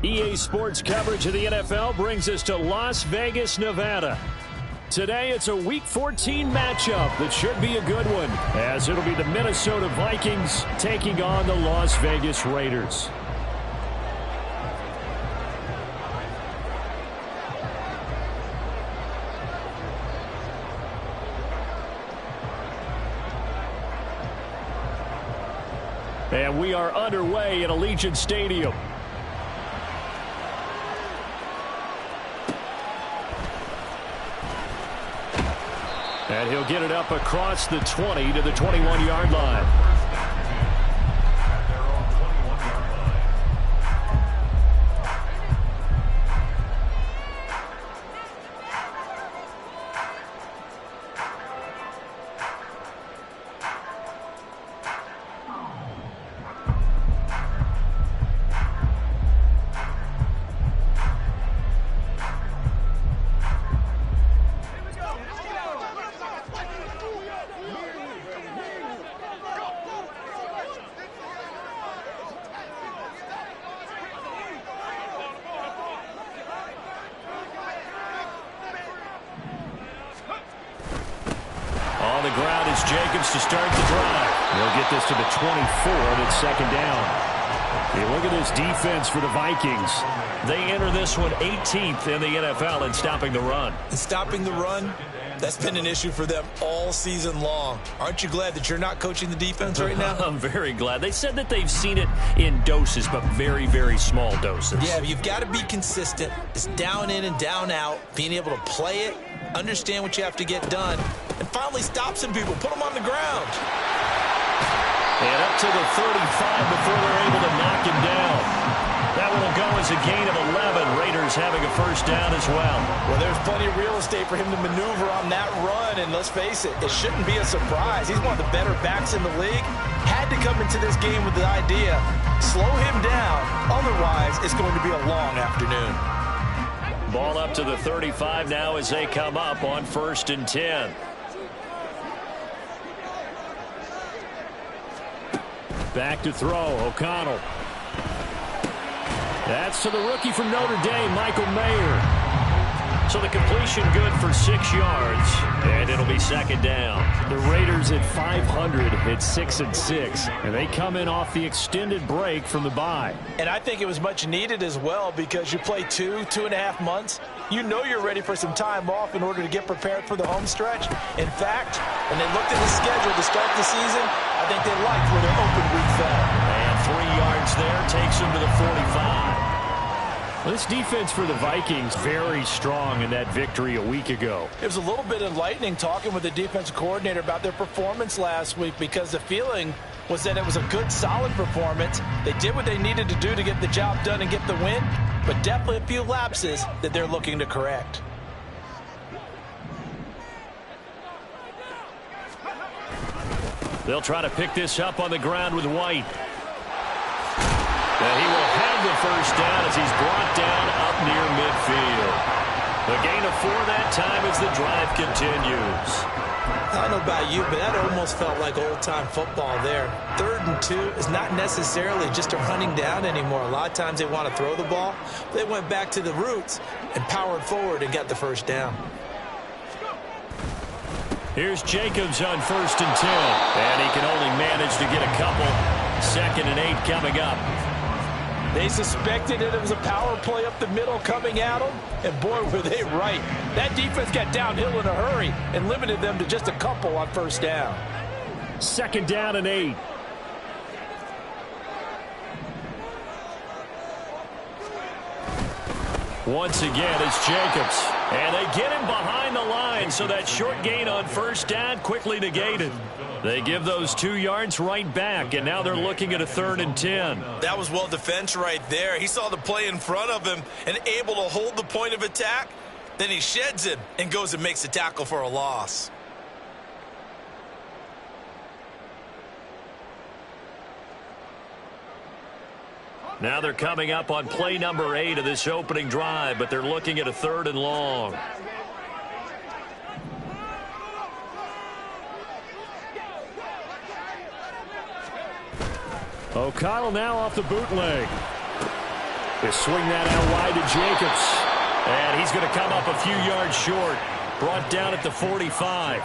EA Sports coverage of the NFL brings us to Las Vegas, Nevada. Today, it's a Week 14 matchup that should be a good one, as it'll be the Minnesota Vikings taking on the Las Vegas Raiders. And we are underway at Allegiant Stadium. And he'll get it up across the 20 to the 21-yard line. On the ground is Jacobs to start the drive. They'll get this to the 24, and it's second down. Hey, look at this defense for the Vikings. They enter this one 18th in the NFL in stopping the run. And stopping the run, that's been an issue for them all season long. Aren't you glad that you're not coaching the defense right now? I'm very glad. They said that they've seen it in doses, but very, very small doses. Yeah, you've got to be consistent. It's down in and down out, being able to play it, understand what you have to get done, and finally stop some people, put them on the ground. And up to the 35 before they're able to knock him down. That will go as a gain of 11. Raiders having a first down as well. Well, there's plenty of real estate for him to maneuver on that run, and let's face it, it shouldn't be a surprise. He's one of the better backs in the league. Had to come into this game with the idea, slow him down, otherwise it's going to be a long afternoon. Ball up to the 35 now as they come up on 1st and 10. Back to throw, O'Connell. That's to the rookie from Notre Dame, Michael Mayer. So the completion good for 6 yards, and it'll be second down. The Raiders at 500 at 6-6, and they come in off the extended break from the bye. And I think it was much needed as well, because you play 2.5 months. You know you're ready for some time off in order to get prepared for the home stretch. In fact, when they looked at the schedule to start the season, I think they liked where their open week fell. And 3 yards there takes them to the 45. This defense for the Vikings very strong in that victory a week ago. It was a little bit enlightening talking with the defensive coordinator about their performance last week, because the feeling was that it was a good, solid performance. They did what they needed to do to get the job done and get the win, but definitely a few lapses that they're looking to correct. They'll try to pick this up on the ground with White. And he will have the first down as he's brought down up near midfield. The gain of 4 that time as the drive continues. I don't know about you, but that almost felt like old-time football there. 3rd and 2 is not necessarily just a running down anymore. A lot of times they want to throw the ball. They went back to the roots and powered forward and got the first down. Here's Jacobs on 1st and 10. And he can only manage to get a couple. 2nd and 8 coming up. They suspected that it was a power play up the middle coming at them, and boy, were they right. That defense got downhill in a hurry and limited them to just a couple on 1st down. 2nd down and 8. Once again, it's Jacobs. And they get him behind the line, so that short gain on 1st down quickly negated. They give those 2 yards right back, and now they're looking at a 3rd and 10. That was well defense right there. He saw the play in front of him and able to hold the point of attack. Then he sheds him and goes and makes a tackle for a loss. Now they're coming up on play number 8 of this opening drive, but they're looking at a 3rd and long. O'Connell now off the bootleg. They swing that out wide to Jacobs. And he's going to come up a few yards short. Brought down at the 45.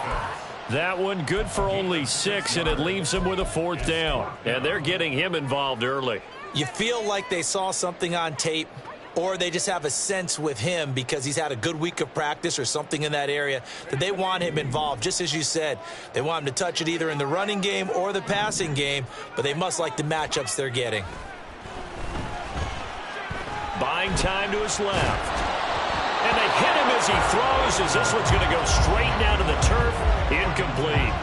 That one good for only 6, and it leaves him with a 4th down. And they're getting him involved early. You feel like they saw something on tape, or they just have a sense with him because he's had a good week of practice or something in that area that they want him involved. Just as you said, they want him to touch it either in the running game or the passing game, but they must like the matchups they're getting. Buying time to his left. And they hit him as he throws, as this one's going to go straight down to the turf. Incomplete.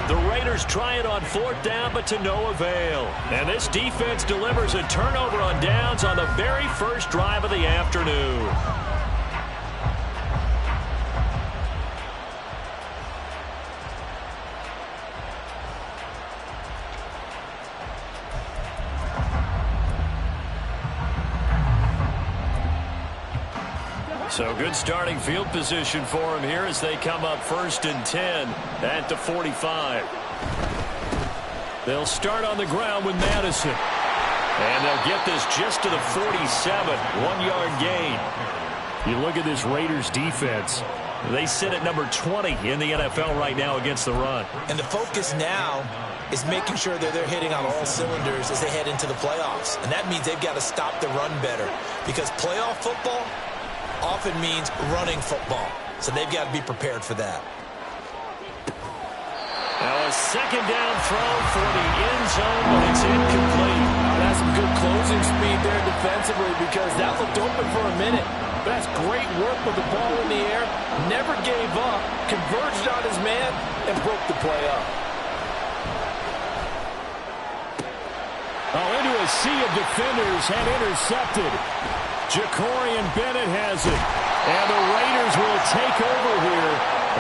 The Raiders try it on 4th down, but to no avail. And this defense delivers a turnover on downs on the very first drive of the afternoon. So good starting field position for him here as they come up 1st and 10 at the 45. They'll start on the ground with Madison. And they'll get this just to the 47, 1-yard gain. You look at this Raiders defense. They sit at number 20 in the NFL right now against the run. And the focus now is making sure that they're hitting on all cylinders as they head into the playoffs. And that means they've got to stop the run better, because playoff football often means running football. So they've got to be prepared for that. Now a 2nd down throw for the end zone, but it's incomplete. That's some good closing speed there defensively, because that looked open for a minute. But that's great work with the ball in the air. Never gave up, converged on his man, and broke the play up. Oh, into a sea of defenders, had intercepted. Jacorian Bennett has it. And the Raiders will take over here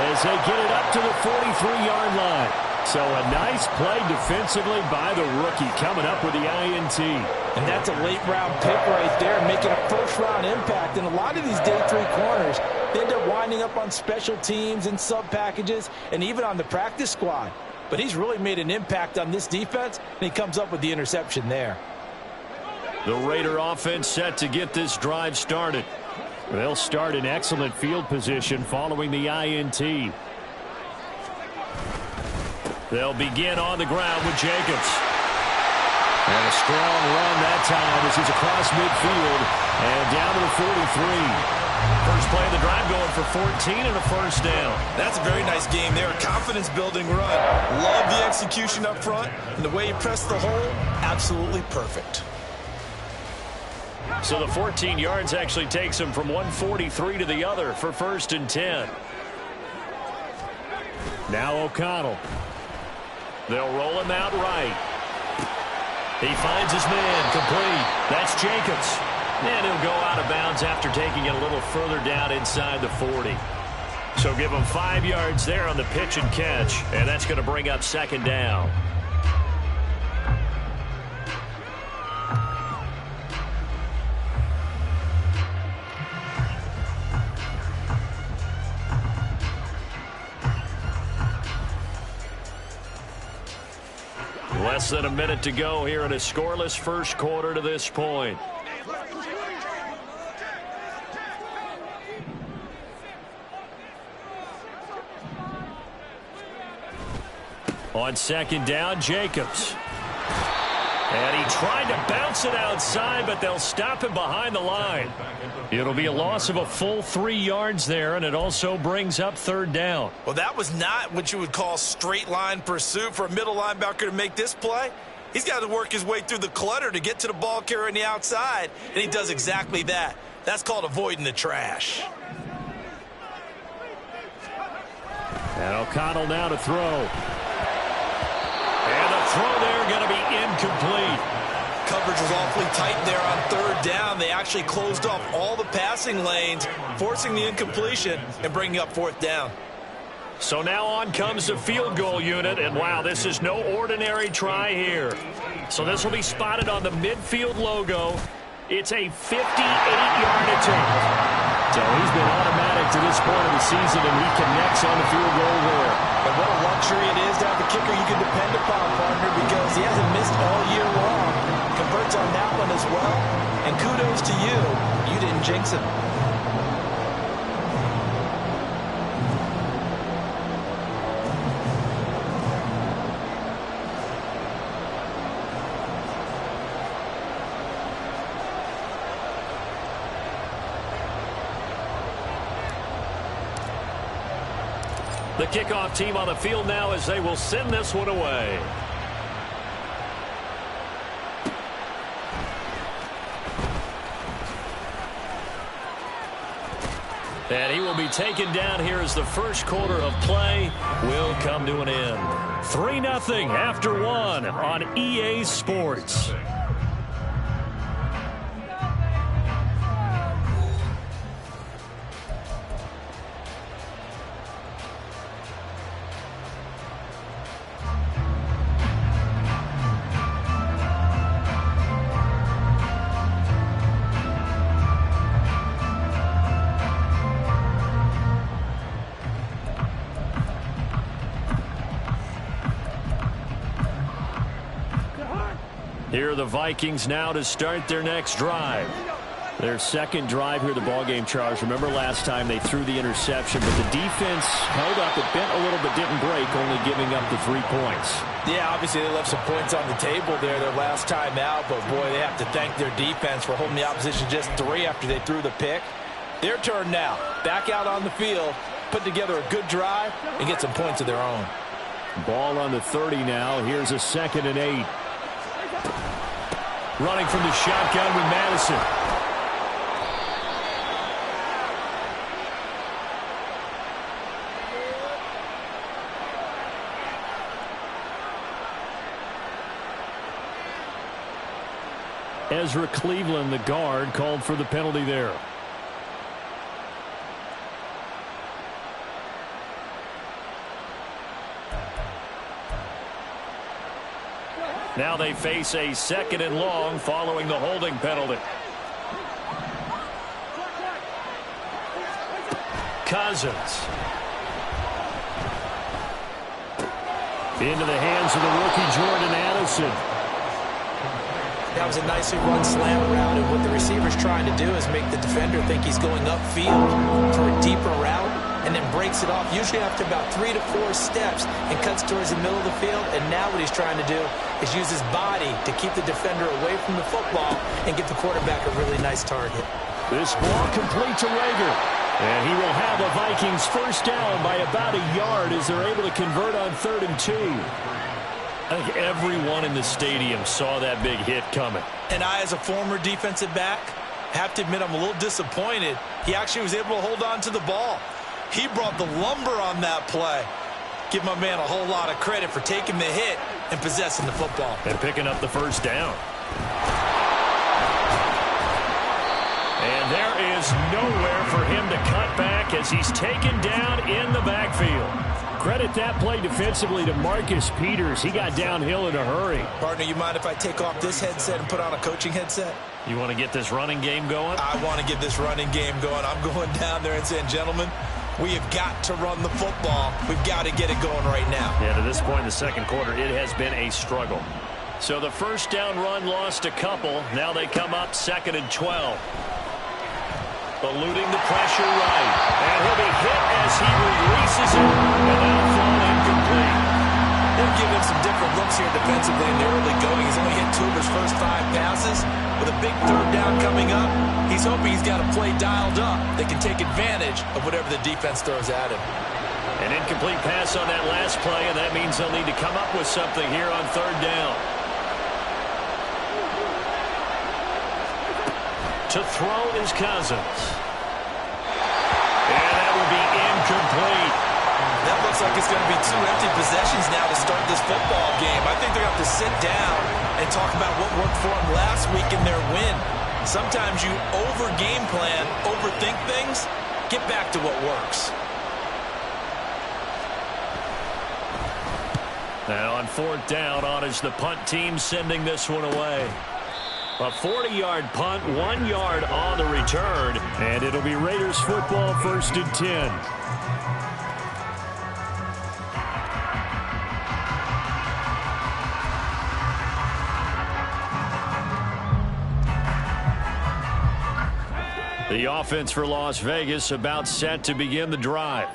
as they get it up to the 43-yard line. So a nice play defensively by the rookie, coming up with the INT. And that's a late-round pick right there, making a first-round impact. And a lot of these day 3 corners, they end up winding up on special teams and sub-packages and even on the practice squad. But he's really made an impact on this defense, and he comes up with the interception there. The Raider offense set to get this drive started. They'll start in excellent field position following the INT. They'll begin on the ground with Jacobs. And a strong run that time as he's across midfield and down to the 43. First play of the drive going for 14 and a 1st down. That's a very nice game there. A confidence-building run. Love the execution up front. And the way he pressed the hole, absolutely perfect. So the 14 yards actually takes him from 143 to the other for 1st and 10. Now O'Connell. They'll roll him out right. He finds his man, complete. That's Jacobs. And he'll go out of bounds after taking it a little further down inside the 40. So give him 5 yards there on the pitch and catch. And that's going to bring up 2nd down. Less than a minute to go here in a scoreless first quarter to this point. On 2nd down, Jacobs. And he tried to bounce it outside, but they'll stop him behind the line. It'll be a loss of a full 3 yards there, and it also brings up 3rd down. Well, that was not what you would call straight line pursuit for a middle linebacker to make this play. He's got to work his way through the clutter to get to the ball carrier on the outside, and he does exactly that. That's called avoiding the trash. And O'Connell now to throw. And the throw there going to be incomplete. Coverage was awfully tight there on 3rd down. They actually closed off all the passing lanes, forcing the incompletion and bringing up 4th down. So now on comes the field goal unit, and wow, this is no ordinary try here. So this will be spotted on the midfield logo. It's a 58-yard attempt. So he's been automatic to this point of the season, and he connects on the field goal there. And what a luxury it is to have a kicker you can depend upon, partner, because he hasn't missed all year long. Converts on that one as as well. And kudos to you. You didn't jinx him. The kickoff team on the field now as they will send this one away. And he will be taken down here as the first quarter of play will come to an end. 3-0 after one on EA Sports. Here are the Vikings now to start their next drive. Their second drive here, the ballgame, Charles. Remember last time they threw the interception, but the defense held up. It bent a little but didn't break, only giving up the 3 points. Yeah, obviously they left some points on the table there their last time out, but boy, they have to thank their defense for holding the opposition just 3 after they threw the pick. Their turn now. Back out on the field, put together a good drive, and get some points of their own. Ball on the 30 now. Here's a 2nd and 8. Running from the shotgun with Madison. Ezra Cleveland, the guard, called for the penalty there. Now they face a 2nd and long following the holding penalty. Cousins. Into the hands of the rookie Jordan Addison. That was a nicely run slant route, and what the receiver's trying to do is make the defender think he's going upfield for a deeper route, and then breaks it off, usually after about 3 to 4 steps, and cuts towards the middle of the field. And now what he's trying to do is use his body to keep the defender away from the football and get the quarterback a really nice target. This ball complete to Rager. And he will have a Vikings first down by about a yard as they're able to convert on 3rd and 2. I think everyone in the stadium saw that big hit coming. And I, as a former defensive back, have to admit I'm a little disappointed. He actually was able to hold on to the ball. He brought the lumber on that play. Give my man a whole lot of credit for taking the hit and possessing the football. And picking up the first down. And there is nowhere for him to cut back as he's taken down in the backfield. Credit that play defensively to Marcus Peters. He got downhill in a hurry. Partner, you mind if I take off this headset and put on a coaching headset? You want to get this running game going? I want to get this running game going. I'm going down there and saying, gentlemen, we have got to run the football. We've got to get it going right now. Yeah, to this point in the second quarter, it has been a struggle. So the first down run lost a couple. Now they come up 2nd and 12. Eluding the pressure right. And he'll be hit as he releases it. And now thrown incomplete. They'll give him some different looks here defensively in the early going. He's only hit 2 of his first 5 passes. With a big 3rd down coming up, he's hoping he's got a play dialed up that can take advantage of whatever the defense throws at him. An incomplete pass on that last play, and that means they'll need to come up with something here on 3rd down. To throw is Cousins. And that will be incomplete. That looks like it's going to be 2 empty possessions now to start this football game. I think they're going to have to sit down and talk about what worked for them last week in their win. Sometimes you over-game plan, overthink things. Get back to what works. Now on 4th down, on is the punt team sending this one away. A 40-yard punt, 1 yard on the return, and it'll be Raiders football 1st and 10. The offense for Las Vegas about set to begin the drive.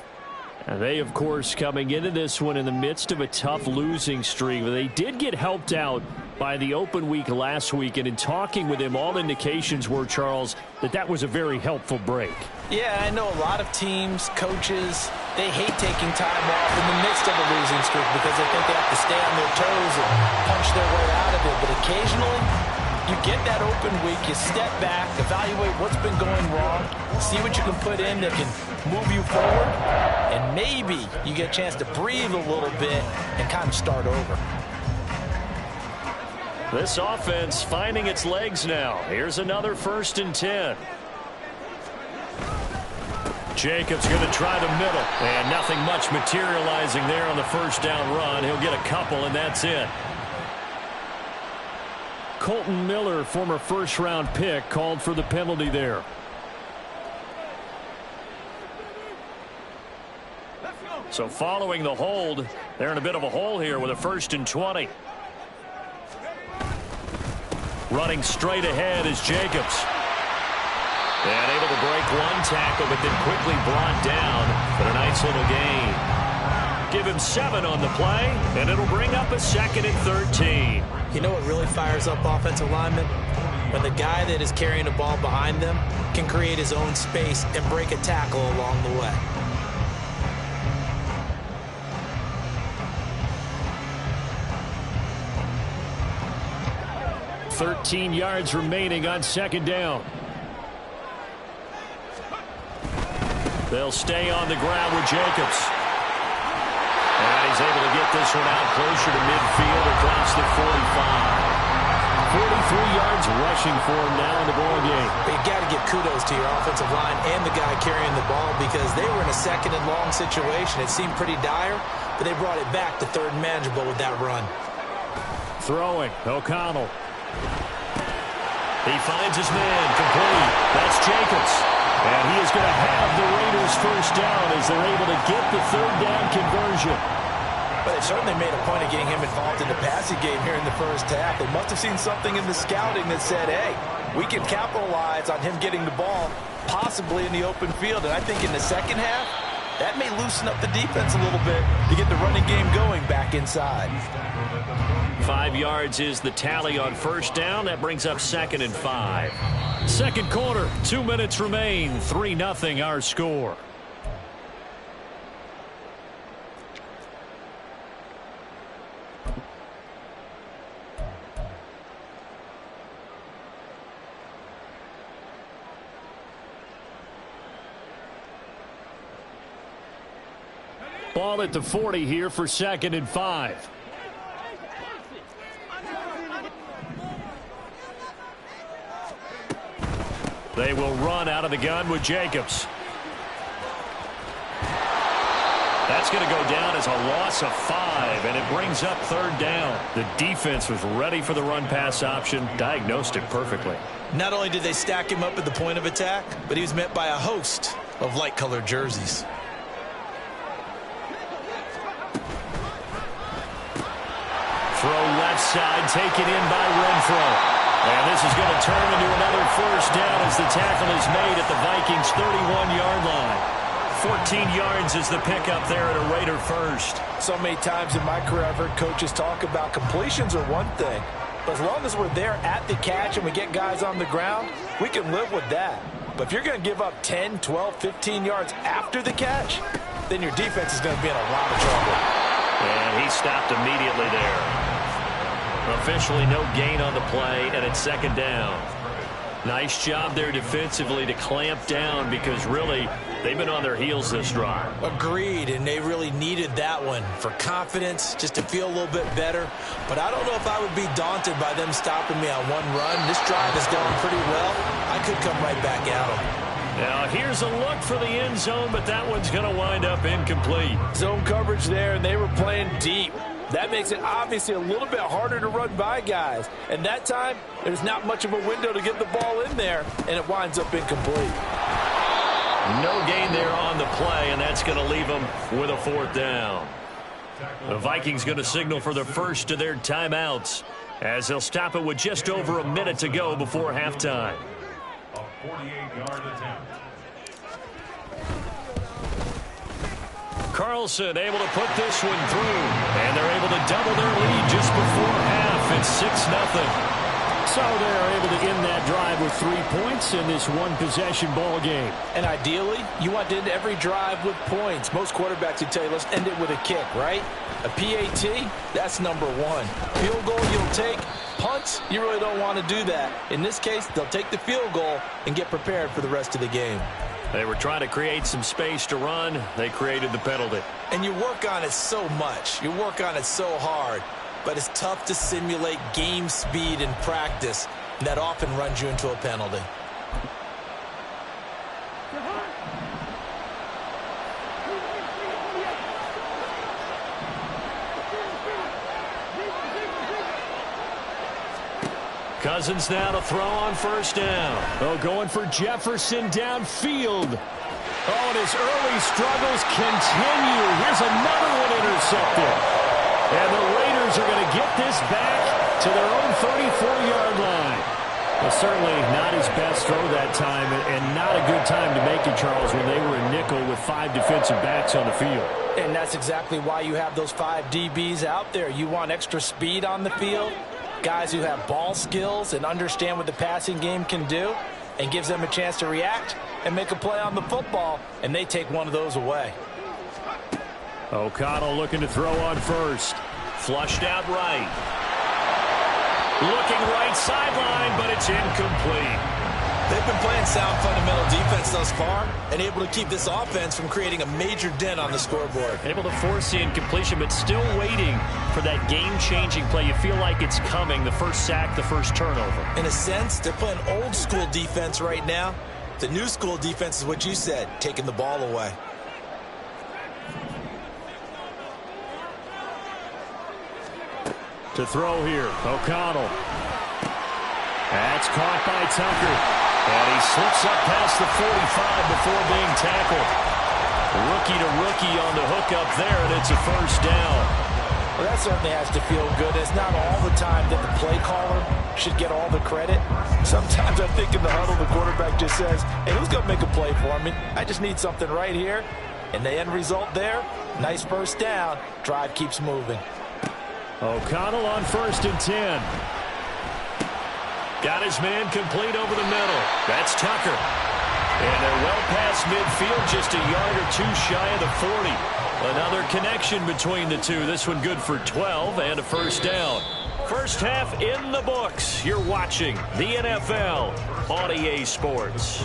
And they, of course, coming into this one in the midst of a tough losing streak. They did get helped out by the open week last week, and in talking with him, all indications were, Charles, that was a very helpful break. Yeah, I know a lot of teams, coaches, they hate taking time off in the midst of a losing streak because they think they have to stay on their toes and punch their way out of it. But occasionally, you get that open week, you step back, evaluate what's been going wrong, see what you can put in that can move you forward, and maybe you get a chance to breathe a little bit and kind of start over. This offense finding its legs now. Here's another 1st and 10. Jacobs going to try the middle, and nothing much materializing there on the first down run. He'll get a couple, and that's it. Colton Miller, former first-round pick, called for the penalty there. So following the hold, they're in a bit of a hole here with a 1st and 20. Running straight ahead is Jacobs. And able to break one tackle, but then quickly brought down. But a nice little gain. Give him 7 on the play, and it'll bring up a 2nd and 13. You know what really fires up offensive linemen? When the guy that is carrying the ball behind them can create his own space and break a tackle along the way. $13 yards remaining on 2nd down. They'll stay on the ground with Jacobs. And he's able to get this one out closer to midfield across the 45. 43 yards rushing for him now in the ball game. But you got to give kudos to your offensive line and the guy carrying the ball because they were in a 2nd and long situation. It seemed pretty dire, but they brought it back to 3rd and manageable with that run. Throwing, O'Connell. He finds his man complete. That's Jacobs. And he is going to have the Raiders first down as they're able to get the 3rd down conversion. But they certainly made a point of getting him involved in the passing game here in the first half. They must have seen something in the scouting that said, hey, we can capitalize on him getting the ball possibly in the open field. And I think in the second half, that may loosen up the defense a little bit to get the running game going back inside. 5 yards is the tally on first down. That brings up 2nd and 5. Second quarter, 2 minutes remain. 3-0 our score. Ball at the 40 here for 2nd and 5. They will run out of the gun with Jacobs. That's going to go down as a loss of 5, and it brings up 3rd down. The defense was ready for the run-pass option, diagnosed it perfectly. Not only did they stack him up at the point of attack, but he was met by a host of light-colored jerseys. Throw left side, taken in by Renfro. And this is going to turn into another first down as the tackle is made at the Vikings' 31-yard line. 14 yards is the pickup there at a Raider first. So many times in my career I've heard coaches talk about completions are one thing, but as long as we're there at the catch and we get guys on the ground, we can live with that. But if you're going to give up 10, 12, 15 yards after the catch, then your defense is going to be in a lot of trouble. And he stopped immediately there. Officially no gain on the play, and it's 2nd down. Nice job there defensively to clamp down because really they've been on their heels this drive. Agreed, and they really needed that one for confidence, just to feel a little bit better. But I don't know if I would be daunted by them stopping me on one run. This drive is going pretty well. I could come right back at them. Now here's a look for the end zone, but that one's going to wind up incomplete. Zone coverage there, and they were playing deep. That makes it obviously a little bit harder to run by guys. And that time, there's not much of a window to get the ball in there, and it winds up incomplete. No gain there on the play, and that's going to leave them with a 4th down. The Vikings going to signal for the first of their timeouts as they'll stop it with just over a minute to go before halftime. 48-yard attempt. Carlson able to put this one through, and they're able to double their lead just before half. It's 6-0. So they're able to end that drive with 3 points in this one-possession ball game. And ideally, you want to end every drive with points. Most quarterbacks would tell you, let's end it with a kick, right? A PAT, that's number one. Field goal, you'll take. Punts, you really don't want to do that. In this case, they'll take the field goal and get prepared for the rest of the game. They were trying to create some space to run. They created the penalty. And you work on it so much. You work on it so hard. But it's tough to simulate game speed in practice. And that often runs you into a penalty. Cousins now to throw on first down. Oh, going for Jefferson downfield. Oh, and his early struggles continue. Here's another one intercepted. And the Raiders are going to get this back to their own 34-yard line. Well, certainly not his best throw that time, and not a good time to make it, Charles, when they were a nickel with 5 defensive backs on the field. And that's exactly why you have those 5 DBs out there. You want extra speed on the field, guys who have ball skills and understand what the passing game can do, and gives them a chance to react and make a play on the football, and they take one of those away. O'Connell looking to throw on first. Flushed out right. Looking right sideline, but it's incomplete. They've been playing sound fundamental defense thus far and able to keep this offense from creating a major dent on the scoreboard. Able to force the incompletion, but still waiting for that game-changing play. You feel like it's coming, the first sack, the first turnover. In a sense, they're playing old-school defense right now. The new-school defense is what you said, taking the ball away. To throw here, O'Connell. That's caught by Tucker. And he slips up past the 45 before being tackled. Rookie to rookie on the hook up there, and it's a first down. Well, that certainly has to feel good. It's not all the time that the play caller should get all the credit. Sometimes I think in the huddle, the quarterback just says, hey, who's going to make a play for me? I just need something right here. And the end result there, nice first down. Drive keeps moving. O'Connell on 1st and 10. Got his man complete over the middle. That's Tucker. And they're well past midfield, just a yard or 2 shy of the 40. Another connection between the two. This one good for 12 and a first down. First half in the books. You're watching the NFL on EA Sports.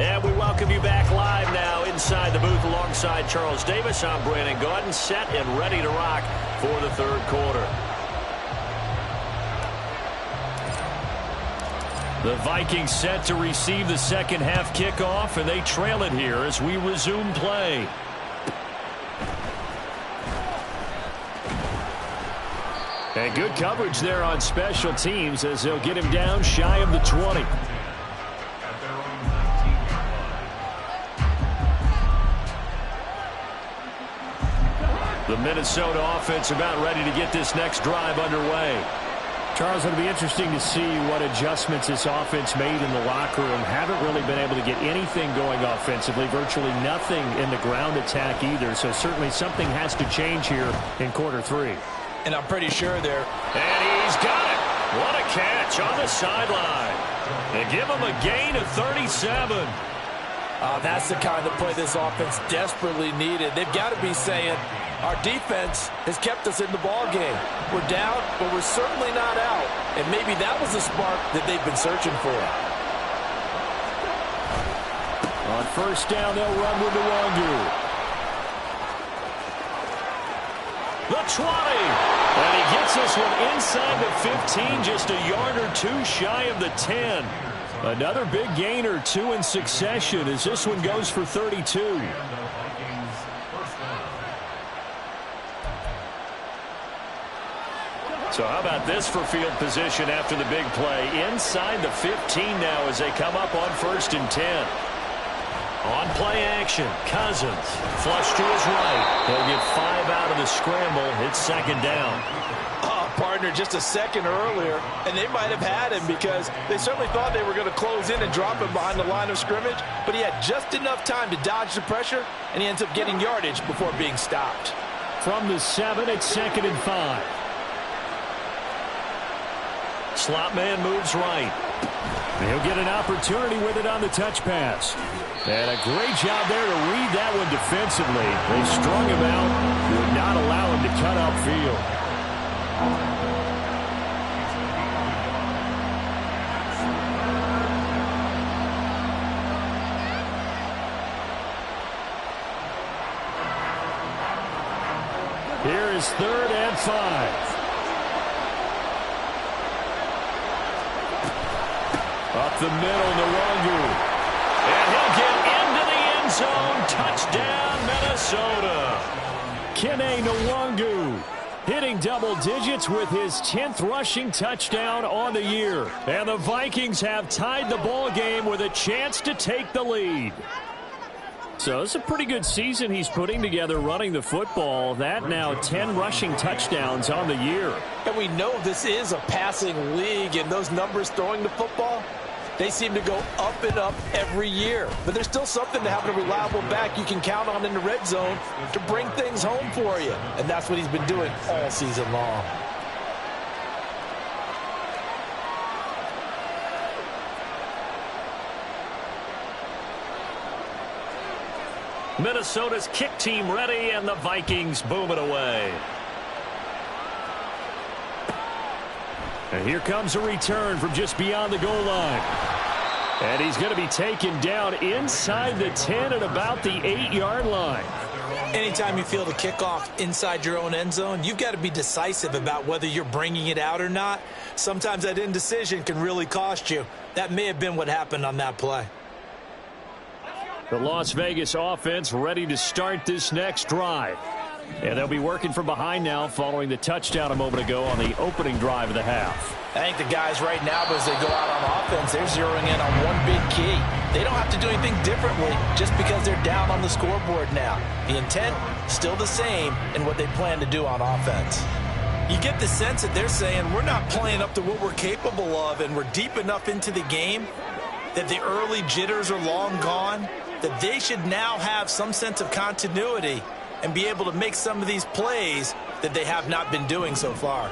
And we welcome you back live now inside the booth alongside Charles Davis. I'm Brandon Gaudin, set and ready to rock for the third quarter. The Vikings set to receive the second half kickoff, and they trail it here as we resume play. And good coverage there on special teams as they'll get him down shy of the 20. The Minnesota offense about ready to get this next drive underway. Charles, it'll be interesting to see what adjustments this offense made in the locker room. Haven't really been able to get anything going offensively, virtually nothing in the ground attack either. So certainly something has to change here in quarter 3. And I'm pretty sure they're... And he's got it. What a catch on the sideline. And give him a gain of 37. That's the kind of play this offense desperately needed. They've got to be saying, our defense has kept us in the ball game. We're down, but we're certainly not out. And maybe that was the spark that they've been searching for. On first down, they'll run with Nwangu. The 20. And he gets this one inside the 15, just a yard or 2 shy of the 10. Another big gain or 2 in succession as this one goes for 32. So how about this for field position after the big play? Inside the 15 now as they come up on 1st and 10. On play action, Cousins. Flush to his right. He'll get 5 out of the scramble. It's second down. Partner, just a second earlier, and they might have had him because they certainly thought they were going to close in and drop him behind the line of scrimmage, but he had just enough time to dodge the pressure, and he ends up getting yardage before being stopped. From the 7, it's second and 5. Slot man moves right. He'll get an opportunity with it on the touch pass. And a great job there to read that one defensively. They strung him out, would not allow him to cut upfield. Here is 3rd and 5. Up the middle, Nwangu. And he'll get into the end zone. Touchdown, Minnesota. Kene Nwangu hitting double digits with his 10th rushing touchdown on the year. And the Vikings have tied the ball game with a chance to take the lead. So it's a pretty good season he's putting together running the football. That now 10 rushing touchdowns on the year. And we know this is a passing league, and those numbers throwing the football, they seem to go up and up every year. But there's still something to having a reliable back you can count on in the red zone to bring things home for you. And that's what he's been doing all season long. Minnesota's kick team ready, and the Vikings boom it away. And here comes a return from just beyond the goal line. And he's going to be taken down inside the 10 at about the 8-yard line. Anytime you feel the kickoff inside your own end zone, you've got to be decisive about whether you're bringing it out or not. Sometimes that indecision can really cost you. That may have been what happened on that play. The Las Vegas offense ready to start this next drive. And they'll be working from behind now following the touchdown a moment ago on the opening drive of the half. I think the guys right now, as they go out on offense, they're zeroing in on one big key. They don't have to do anything differently just because they're down on the scoreboard now. The intent, still the same in what they plan to do on offense. You get the sense that they're saying we're not playing up to what we're capable of, and we're deep enough into the game that the early jitters are long gone, that they should now have some sense of continuity and be able to make some of these plays that they have not been doing so far.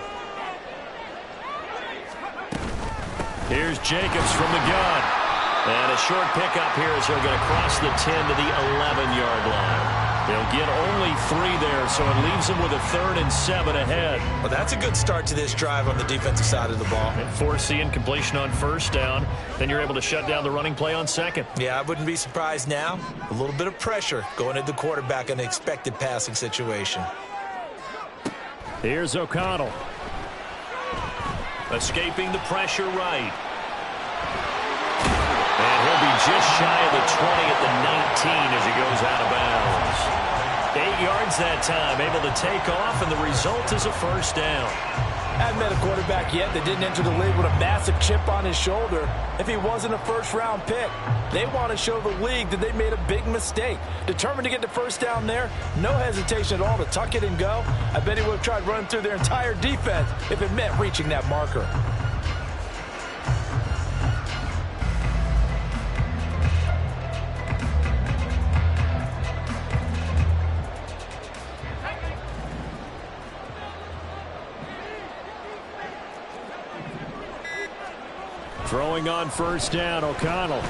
Here's Jacobs from the gun. And a short pickup here as he'll get across the 10 to the 11-yard line. They'll get only 3 there, so it leaves them with a 3rd and 7 ahead. Well, that's a good start to this drive on the defensive side of the ball. And force the incompletion on 1st down. Then you're able to shut down the running play on 2nd. Yeah, I wouldn't be surprised now. A little bit of pressure going at the quarterback in an expected passing situation. Here's O'Connell. Escaping the pressure right. And he'll be just shy of the 20 at the 19 as he goes out of bounds. 8 yards that time, able to take off, and the result is a 1st down. Haven't met a quarterback yet that didn't enter the league with a massive chip on his shoulder if he wasn't a first-round pick. They want to show the league that they made a big mistake. Determined to get the 1st down there, no hesitation at all to tuck it and go. I bet he would have tried running through their entire defense if it meant reaching that marker. Throwing on 1st down, O'Connell.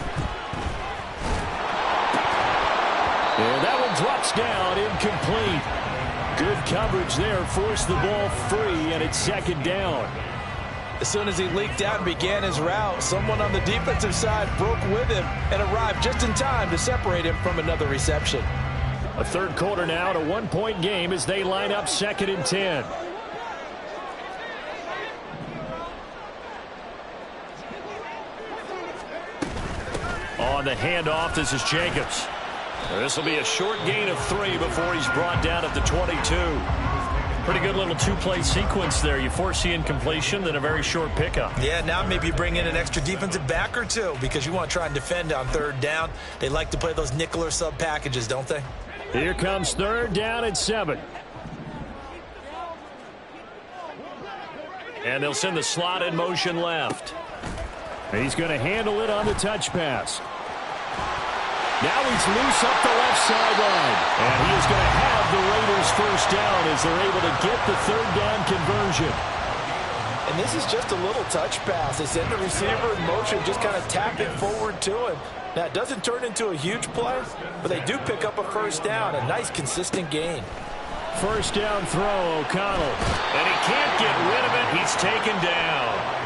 And that one drops down, incomplete. Good coverage there, forced the ball free, and it's 2nd down. As soon as he leaked out and began his route, someone on the defensive side broke with him and arrived just in time to separate him from another reception. A 3rd quarter now, to 1-point game as they line up 2nd and 10. On the handoff, this is Jacobs. This will be a short gain of 3 before he's brought down at the 22. Pretty good little two-play sequence there. You force the incompletion, then a very short pickup. Yeah, now maybe you bring in an extra defensive back or two because you want to try and defend on third down. They like to play those nickel or sub packages, don't they? Here comes third down at 7. And they'll send the slot in motion left. He's going to handle it on the touch pass. Now he's loose up the left sideline. And he is going to have the Raiders first down as they're able to get the third down conversion. And this is just a little touch pass. They send the receiver in motion, just kind of tap it forward to him. Now, it doesn't turn into a huge play, but they do pick up a first down, a nice, consistent gain. First down throw, O'Connell. And he can't get rid of it. He's taken down.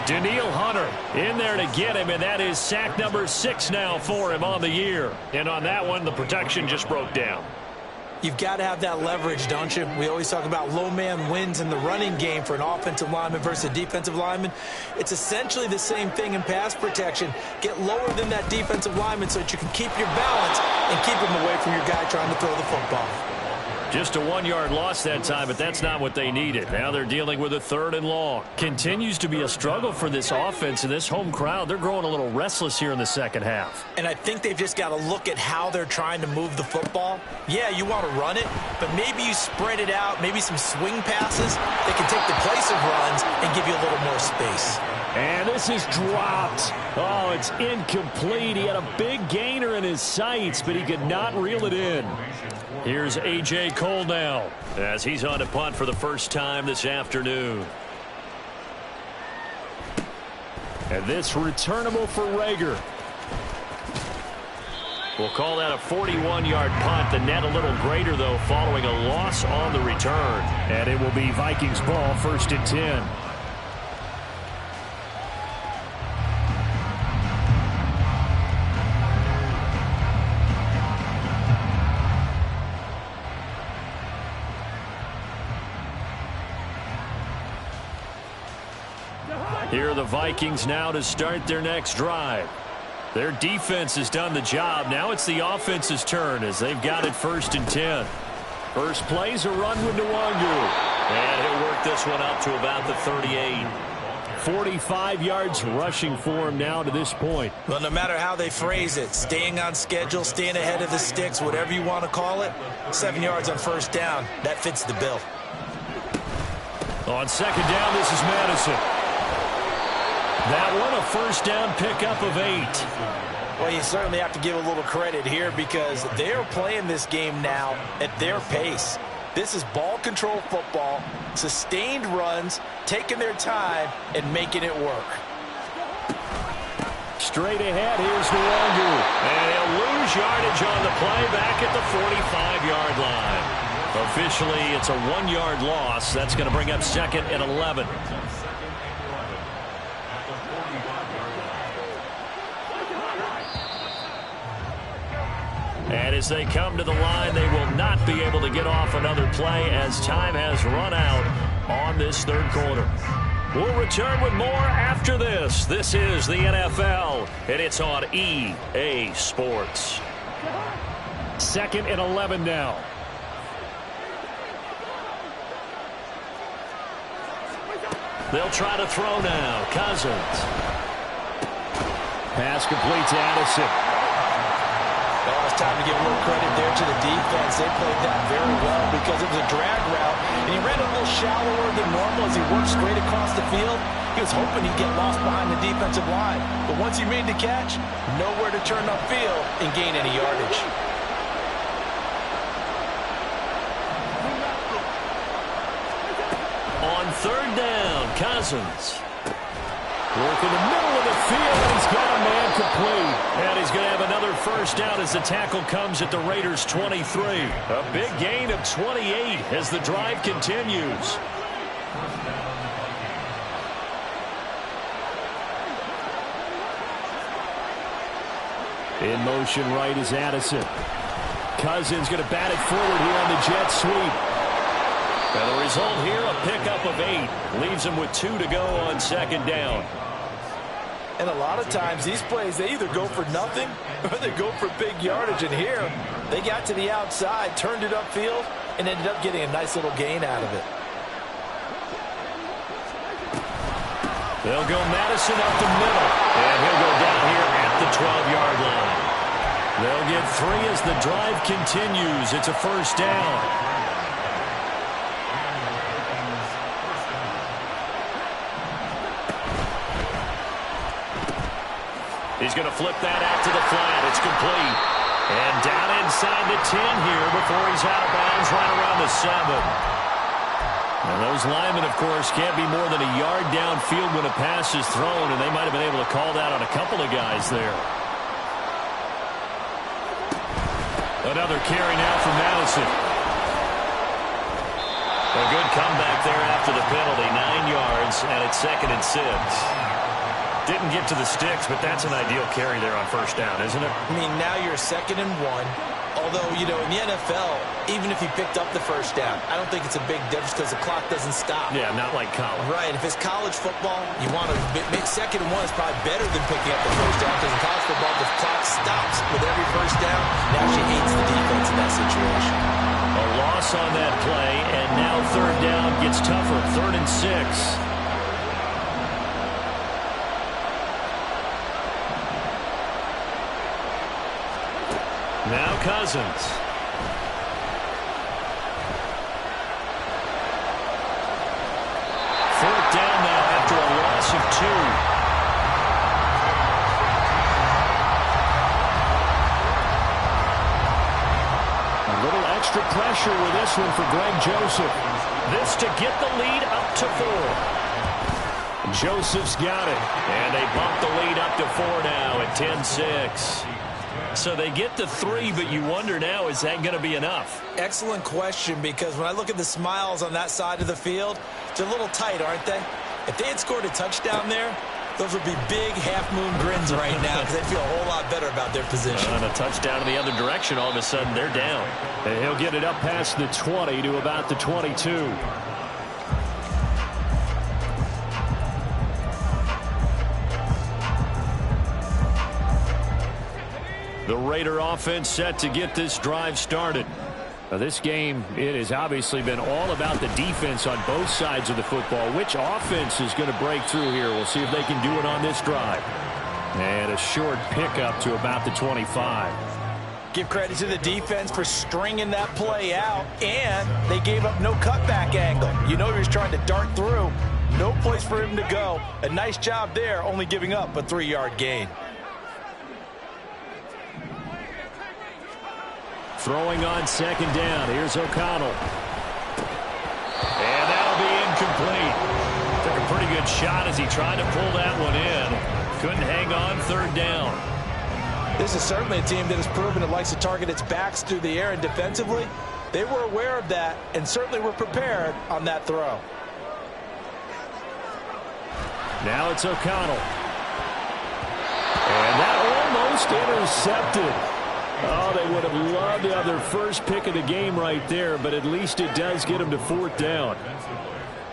Daniil Hunter in there to get him, and that is sack number 6 now for him on the year. And on that one, the protection just broke down. You've got to have that leverage, don't you? We always talk about low man wins in the running game for an offensive lineman versus a defensive lineman. It's essentially the same thing in pass protection. Get lower than that defensive lineman so that you can keep your balance and keep him away from your guy trying to throw the football. Just a 1-yard loss that time, but that's not what they needed. Now they're dealing with a 3rd and long. Continues to be a struggle for this offense and this home crowd. They're growing a little restless here in the second half. And I think they've just got to look at how they're trying to move the football. Yeah, you want to run it, but maybe you spread it out, maybe some swing passes that can take the place of runs and give you a little more space. And this is dropped. Oh, it's incomplete. He had a big gainer in his sights, but he could not reel it in. Here's A.J. Cole now as he's on to punt for the first time this afternoon. And this returnable for Rager. We'll call that a 41-yard punt. The net a little greater, though, following a loss on the return. And it will be Vikings ball, 1st and 10. Here are the Vikings now to start their next drive. Their defense has done the job. Now it's the offense's turn as they've got it 1st and 10. First play's a run with Nwangu. And he'll work this one up to about the 38. 45 yards rushing for him now to this point. Well, no matter how they phrase it, staying on schedule, staying ahead of the sticks, whatever you want to call it, 7 yards on first down, that fits the bill. On second down, this is Madison. That one, a first down pickup of 8. Well, you certainly have to give a little credit here because they're playing this game now at their pace. This is ball control football, sustained runs, taking their time, and making it work. Straight ahead, here's Nwangu. And he'll lose yardage on the play back at the 45-yard line. Officially, it's a 1-yard loss. That's going to bring up 2nd and 11. And as they come to the line, they will not be able to get off another play as time has run out on this 3rd quarter. We'll return with more after this. This is the NFL, and it's on EA Sports. 2nd and 11 now. They'll try to throw now. Cousins. Pass complete to Addison. Well, it's time to give a little credit there to the defense. They played that very well because it was a drag route, and he ran a little shallower than normal as he worked straight across the field. He was hoping he'd get lost behind the defensive line, but once he made the catch, nowhere to turn upfield and gain any yardage. On 3rd down, Cousins. Work in the middle of the field, and he's got a man complete. And he's going to have another first down as the tackle comes at the Raiders' 23. A big gain of 28 as the drive continues. In motion right is Addison. Cousins going to bat it forward here on the jet sweep. And the result here, a pickup of 8. Leaves him with 2 to go on 2nd down. And a lot of times these plays, they either go for nothing or they go for big yardage. And here, they got to the outside, turned it upfield, and ended up getting a nice little gain out of it. They'll go Madison up the middle, and he'll go down here at the 12-yard line. They'll get 3 as the drive continues. It's a first down. He's going to flip that out to the flat. It's complete. And down inside the 10 here before he's out of bounds right around the 7. And those linemen, of course, can't be more than a yard downfield when a pass is thrown, and they might have been able to call that on a couple of guys there. Another carry now for Madison. A good comeback there after the penalty. 9 yards, and it's 2nd and 6. Didn't get to the sticks, but that's an ideal carry there on first down, isn't it? I mean, now you're 2nd and 1. Although, you know, in the NFL, even if he picked up the first down, I don't think it's a big difference because the clock doesn't stop. Yeah, not like college. Right. If it's college football, you want to make 2nd and 1 is probably better than picking up the first down because in college football, the clock stops with every first down. Now she hates the defense in that situation. A loss on that play, and now 3rd down gets tougher. 3rd and 6. Now Cousins. 4th down now after a loss of 2. A little extra pressure with this one for Greg Joseph. This to get the lead up to 4. Joseph's got it. And they bump the lead up to 4 now at 10-6. So they get to 3, but you wonder now, is that going to be enough? Excellent question, because when I look at the smiles on that side of the field, they're a little tight, aren't they? If they had scored a touchdown there, those would be big half-moon grins right now because they feel a whole lot better about their position. On a touchdown in the other direction, all of a sudden they're down. And he'll get it up past the 20 to about the 22. The Raider offense set to get this drive started. Now, this game, it has obviously been all about the defense on both sides of the football. Which offense is going to break through here? We'll see if they can do it on this drive. And a short pickup to about the 25. Give credit to the defense for stringing that play out, and they gave up no cutback angle. You know he was trying to dart through. No place for him to go. A nice job there, only giving up a 3-yard gain. Throwing on 2nd down. Here's O'Connell. And that'll be incomplete. Took a pretty good shot as he tried to pull that one in. Couldn't hang on 3rd down. This is certainly a team that has proven it likes to target its backs through the air, and defensively, they were aware of that and certainly were prepared on that throw. Now it's O'Connell. And that almost intercepted. Oh, they would have loved to have their first pick of the game right there, but at least it does get them to 4th down.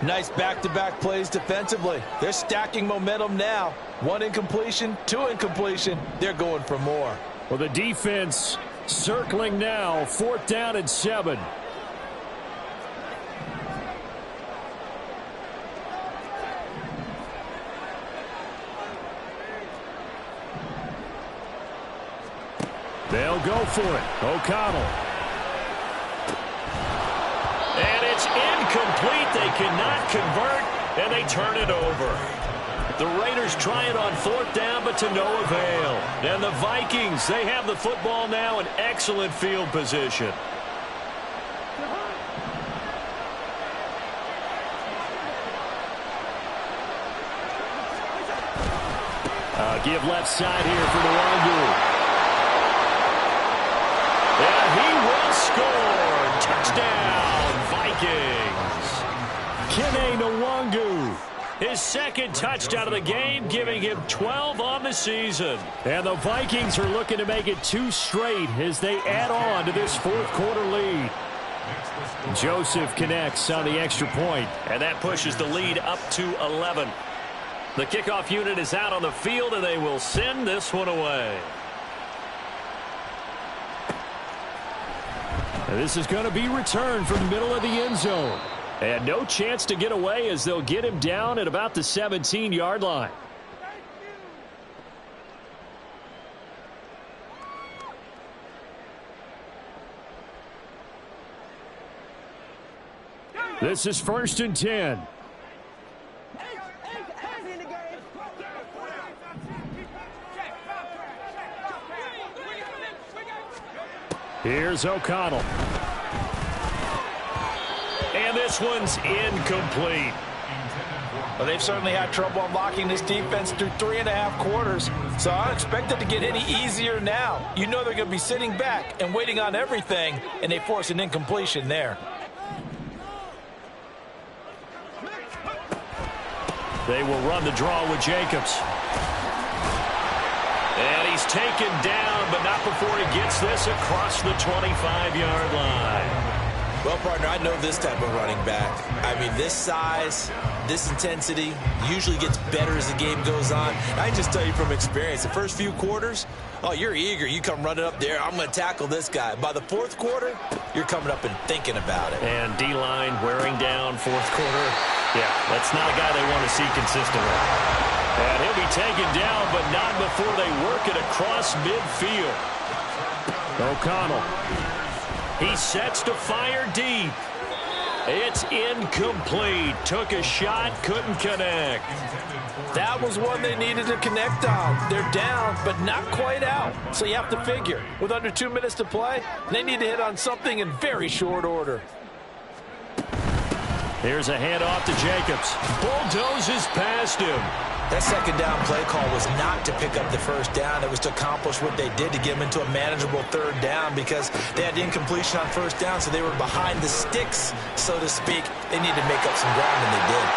Nice back-to-back plays defensively. They're stacking momentum now. 1 incompletion, 2 incompletion. They're going for more. Well, the defense circling now. 4th down and 7. They'll go for it. O'Connell. And it's incomplete. They cannot convert, and they turn it over. The Raiders try it on 4th down, but to no avail. And the Vikings, they have the football now in excellent field position. Give left side here for Nwangu. And he will score. Touchdown, Vikings. Kene Nwangu. His 2nd touchdown of the game, giving him 12 on the season. And the Vikings are looking to make it 2 straight as they add on to this 4th quarter lead. Joseph connects on the extra point, and that pushes the lead up to 11. The kickoff unit is out on the field, and they will send this one away. And this is going to be returned from the middle of the end zone. And no chance to get away as they'll get him down at about the 17-yard line. This is 1st and 10. Here's O'Connell. And this one's incomplete. Well, they've certainly had trouble unlocking this defense through 3.5 quarters, so I don't expect it to get any easier now. You know they're going to be sitting back and waiting on everything, and they force an incompletion there. They will run the draw with Jacobs. And he's taken down, but not before he gets this across the 25-yard line. Well, partner, I know this type of running back. I mean, this size, this intensity usually gets better as the game goes on. I can just tell you from experience, the first few quarters, oh, you're eager. You come running up there, I'm going to tackle this guy. By the 4th quarter, you're coming up and thinking about it. And D-line wearing down 4th quarter. Yeah, that's not a guy they want to see consistently. And he'll be taken down, but not before they work it across midfield. O'Connell. He sets to fire deep. It's incomplete. Took a shot, couldn't connect. That was one they needed to connect on. They're down, but not quite out. So you have to figure, with under 2 minutes to play, they need to hit on something in very short order. Here's a handoff to Jacobs. Bulldozes past him. That second down play call was not to pick up the first down. It was to accomplish what they did to get them into a manageable 3rd down because they had incompletion on 1st down, so they were behind the sticks, so to speak. They needed to make up some ground, and they did.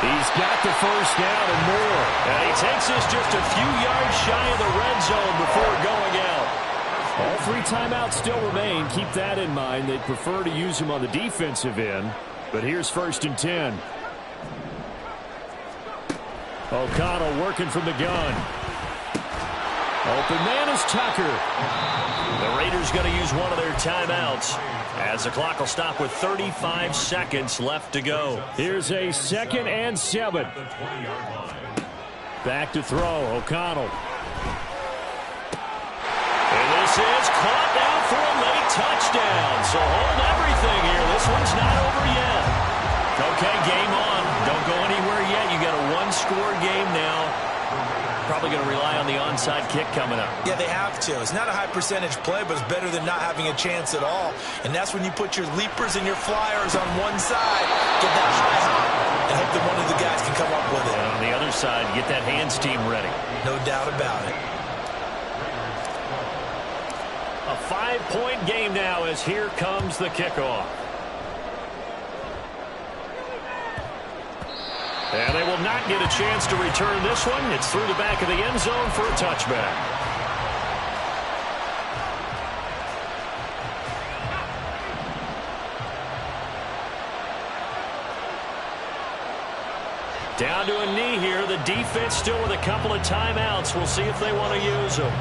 He's got the 1st down and more. And he takes this just a few yards shy of the red zone before going out. All 3 timeouts still remain. Keep that in mind. They'd prefer to use him on the defensive end. But here's 1st and 10. O'Connell working from the gun. Open man is Tucker. The Raiders going to use one of their timeouts as the clock will stop with 35 seconds left to go. Here's a 2nd and 7. Back to throw, O'Connell. And this is caught down for a late touchdown. So hold everything here. This one's not over yet. Okay, game on. Don't go anywhere yet. You got a 1-score game now. Probably going to rely on the onside kick coming up. Yeah, they have to. It's not a high percentage play, but it's better than not having a chance at all. And that's when you put your leapers and your flyers on one side, get that high hop, and hope that one of the guys can come up with it. And on the other side, get that hands team ready. No doubt about it. A 5-point game now as here comes the kickoff. And they will not get a chance to return this one. It's through the back of the end zone for a touchback. Down to a knee here. The defense still with a couple of timeouts. We'll see if they want to use them.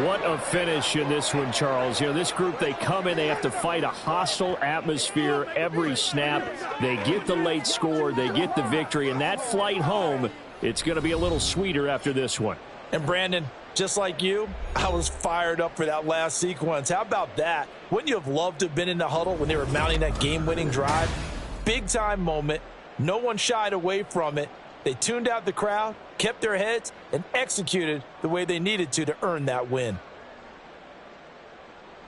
What a finish in this one, Charles. You know, this group, they come in, they have to fight a hostile atmosphere every snap. They get the late score, they get the victory, and that flight home, it's going to be a little sweeter after this one. And Brandon, just like you, I was fired up for that last sequence. How about that? Wouldn't you have loved to have been in the huddle when they were mounting that game-winning drive? Big-time moment. No one shied away from it. They tuned out the crowd, kept their heads, and executed the way they needed to earn that win.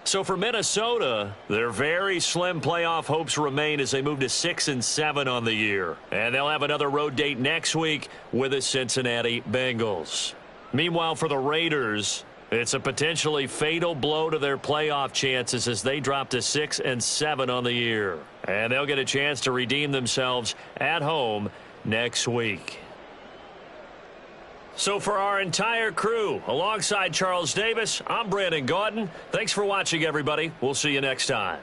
So for Minnesota, their very slim playoff hopes remain as they move to 6-7 on the year. And they'll have another road date next week with the Cincinnati Bengals. Meanwhile, for the Raiders, It's a potentially fatal blow to their playoff chances as they drop to 6-7 on the year. And they'll get a chance to redeem themselves at home next week. So for our entire crew, alongside Charles Davis, I'm Brandon Gaudin. Thanks for watching, everybody. We'll see you next time.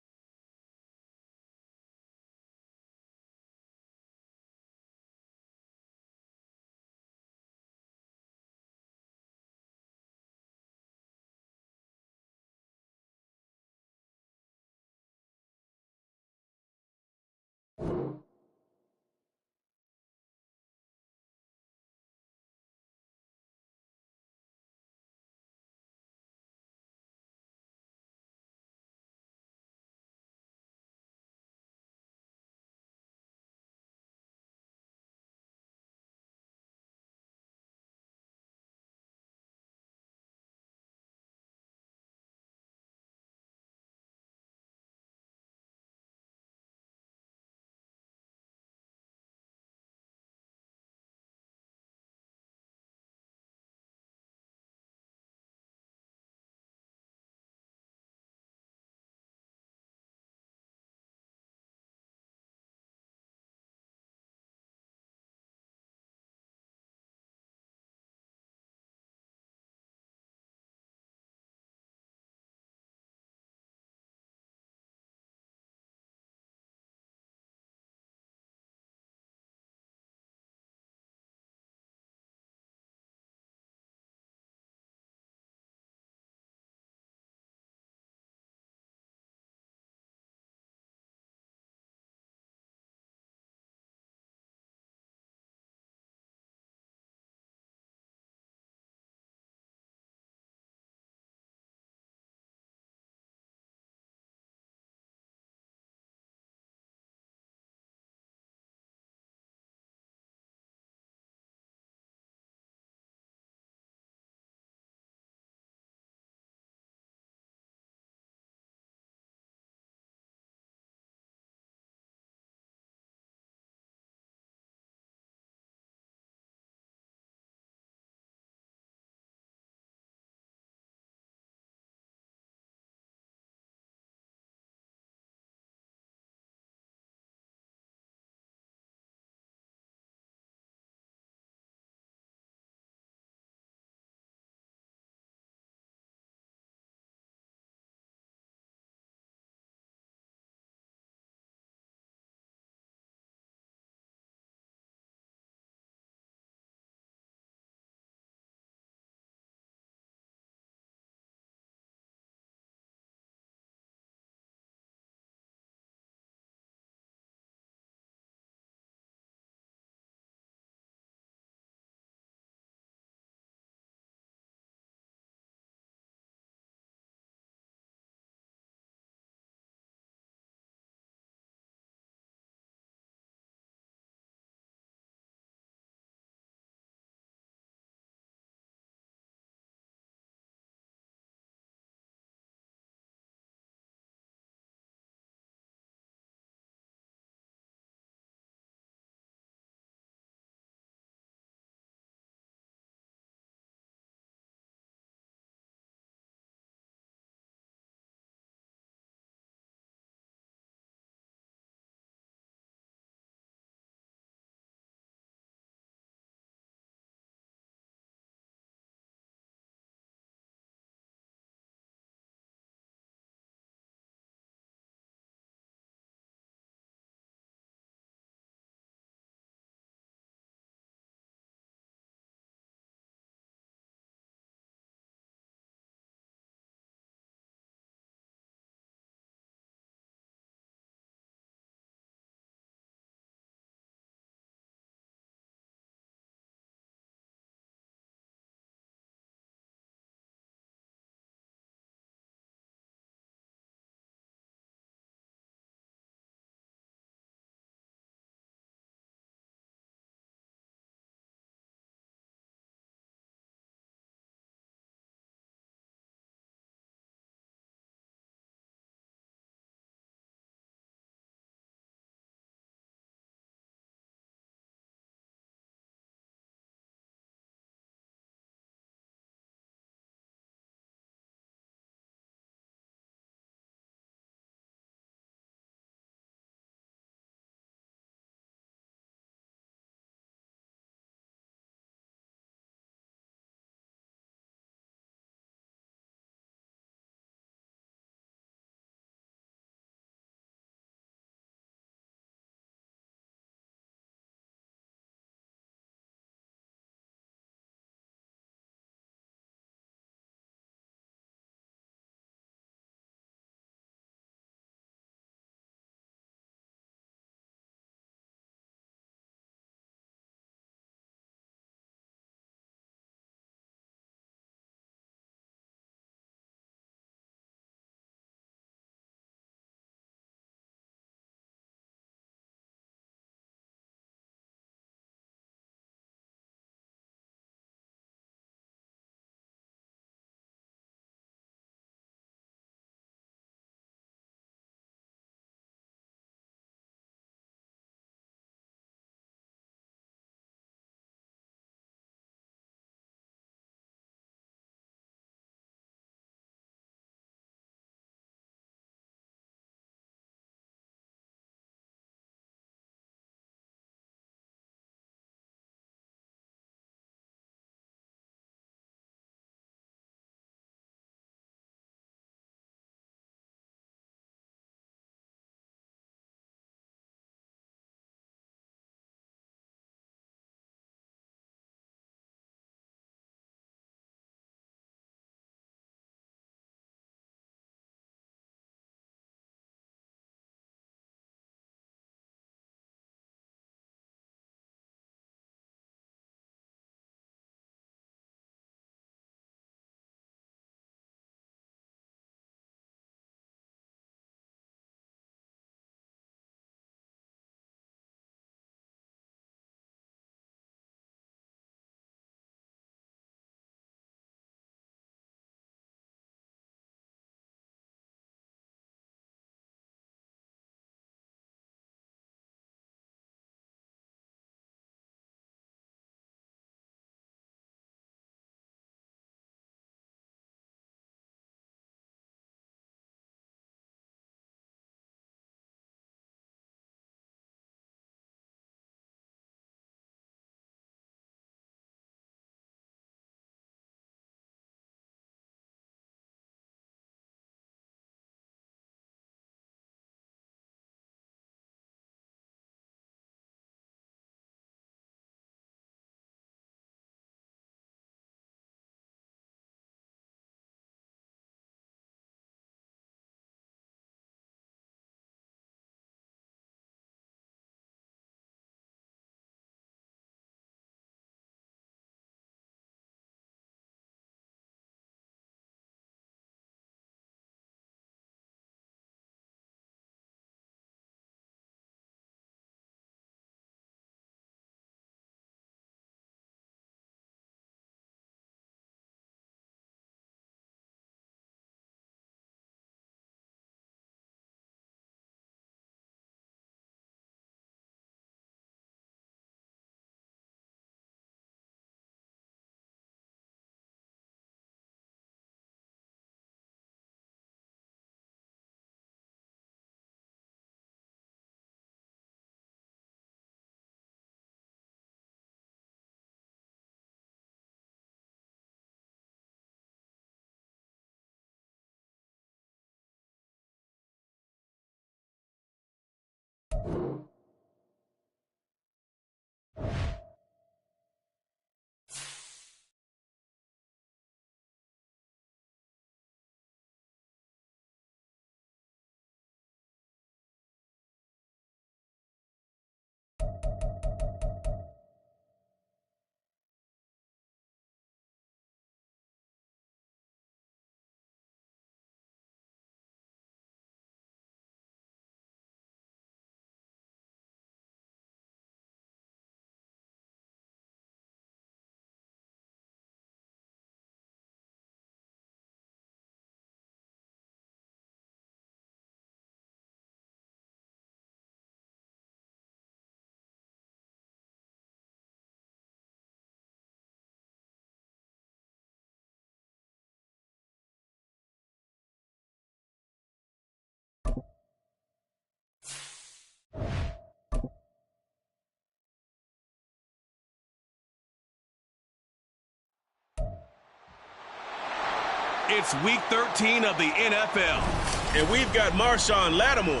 It's Week 13 of the NFL, and we've got Marshawn Lattimore.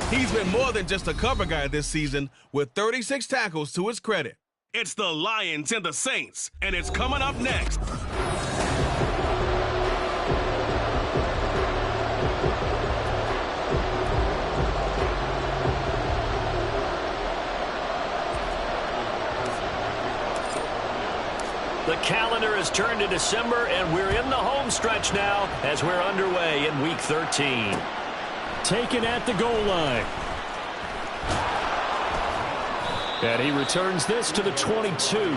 He's been more than just a cover guy this season with 36 tackles to his credit. It's the Lions and the Saints, and it's coming up next. The calendar has turned to December, and we're in the home stretch now as we're underway in Week 13. Taken at the goal line. And he returns this to the 22.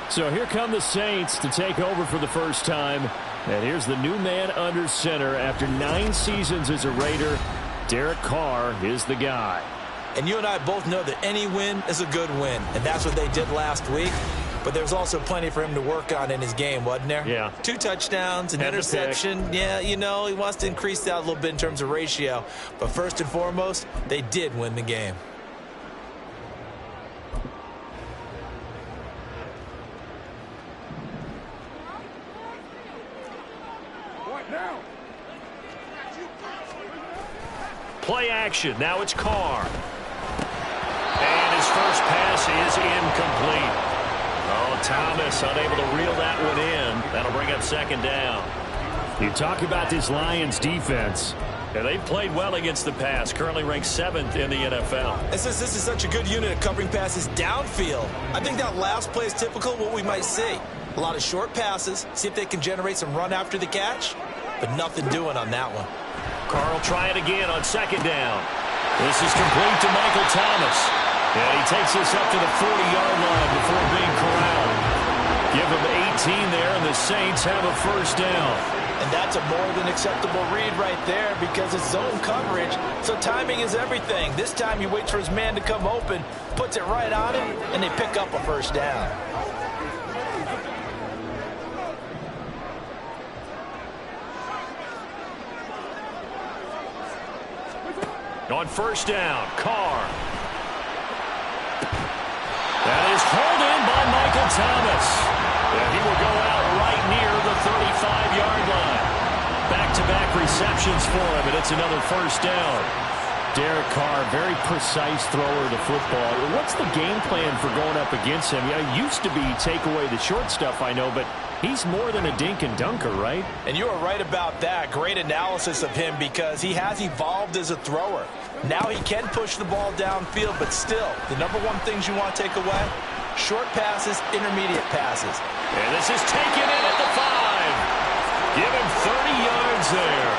So here come the Saints to take over for the first time. And here's the new man under center after 9 seasons as a Raider. Derek Carr is the guy. And you and I both know that any win is a good win, and that's what they did last week. But there's also plenty for him to work on in his game, wasn't there? Yeah. 2 touchdowns, an interception. Yeah, you know, he wants to increase that a little bit in terms of ratio. But first and foremost, they did win the game. Play action. Now it's Carr. And his first pass is incomplete. Oh, Thomas unable to reel that one in. That'll bring up second down. You talk about this Lions defense. Yeah, they've played well against the pass. Currently ranked 7th in the NFL. And since this is such a good unit of covering passes downfield, I think that last play is typical of what we might see. A lot of short passes, see if they can generate some run after the catch, but nothing doing on that one. Carr will try it again on second down. This is complete to Michael Thomas. And he takes this up to the 40-yard line before being corralled. Give him 18 there, and the Saints have a first down. And that's a more than acceptable read right there because it's zone coverage, so timing is everything. This time he waits for his man to come open, puts it right on him, and they pick up a first down. On first down, Carr. That is hauled in by Michael Thomas. And he will go out right near the 35-yard line. Back-to-back receptions for him, and it's another first down. Derek Carr, very precise thrower of the football. What's the game plan for going up against him? Yeah, it used to be take away the short stuff, I know, but he's more than a dink and dunker, right? And you are right about that. Great analysis of him because he has evolved as a thrower. Now he can push the ball downfield, but still, the number one things you want to take away, short passes, intermediate passes. And this is taken in at the 5. Give him 30 yards there.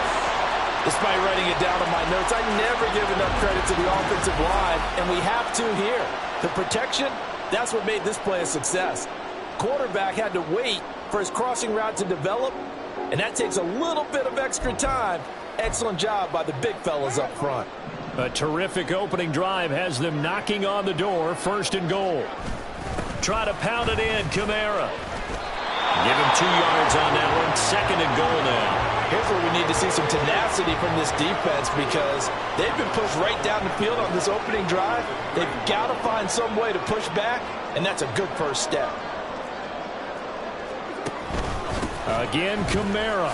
Despite writing it down on my notes, I never give enough credit to the offensive line, and we have to here. The protection, that's what made this play a success. Quarterback had to wait for his crossing route to develop, and that takes a little bit of extra time. Excellent job by the big fellas up front. A terrific opening drive has them knocking on the door, first and goal. Try to pound it in, Kamara. Give him 2 yards on that one, second and goal now. Here's where we need to see some tenacity from this defense because they've been pushed right down the field on this opening drive. They've got to find some way to push back, and that's a good first step. Again, Kamara.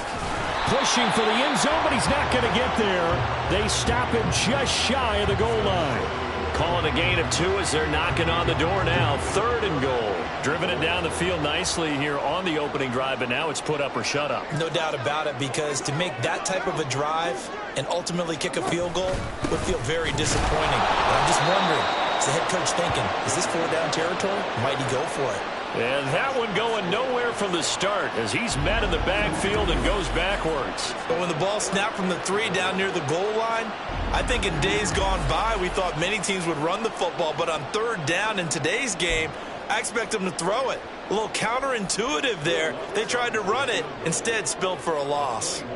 Pushing for the end zone, but he's not going to get there. They stop him just shy of the goal line. Calling a gain of 2 as they're knocking on the door now. Third and goal. Driven it down the field nicely here on the opening drive, but now it's put up or shut up. No doubt about it, because to make that type of a drive and ultimately kick a field goal would feel very disappointing. And I'm just wondering, is the head coach thinking, is this 4-down territory? Might he go for it? And that one going nowhere from the start as he's met in the backfield and goes backwards. But when the ball snapped from the 3 down near the goal line, I think in days gone by, we thought many teams would run the football. But on 3rd down in today's game, I expect them to throw it. A little counterintuitive there. They tried to run it, instead spilled for a loss. The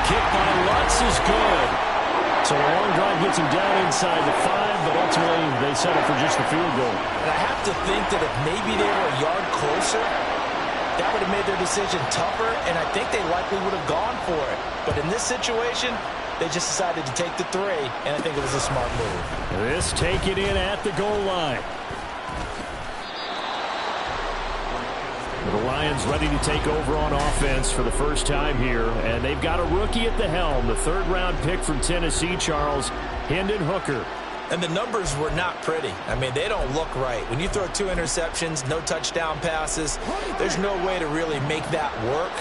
kick by Lutz is good. So a long drive gets him down inside the 5, but ultimately they settle for just the field goal. And I have to think that if maybe they were a yard closer, that would have made their decision tougher, and I think they likely would have gone for it. But in this situation, they just decided to take the 3, and I think it was a smart move. This take it in at the goal line. Lions ready to take over on offense for the first time here, and they've got a rookie at the helm, the third-round pick from Tennessee, Charles, Hendon Hooker. And the numbers were not pretty. I mean, they don't look right. When you throw 2 interceptions, no touchdown passes, there's no way to really make that work.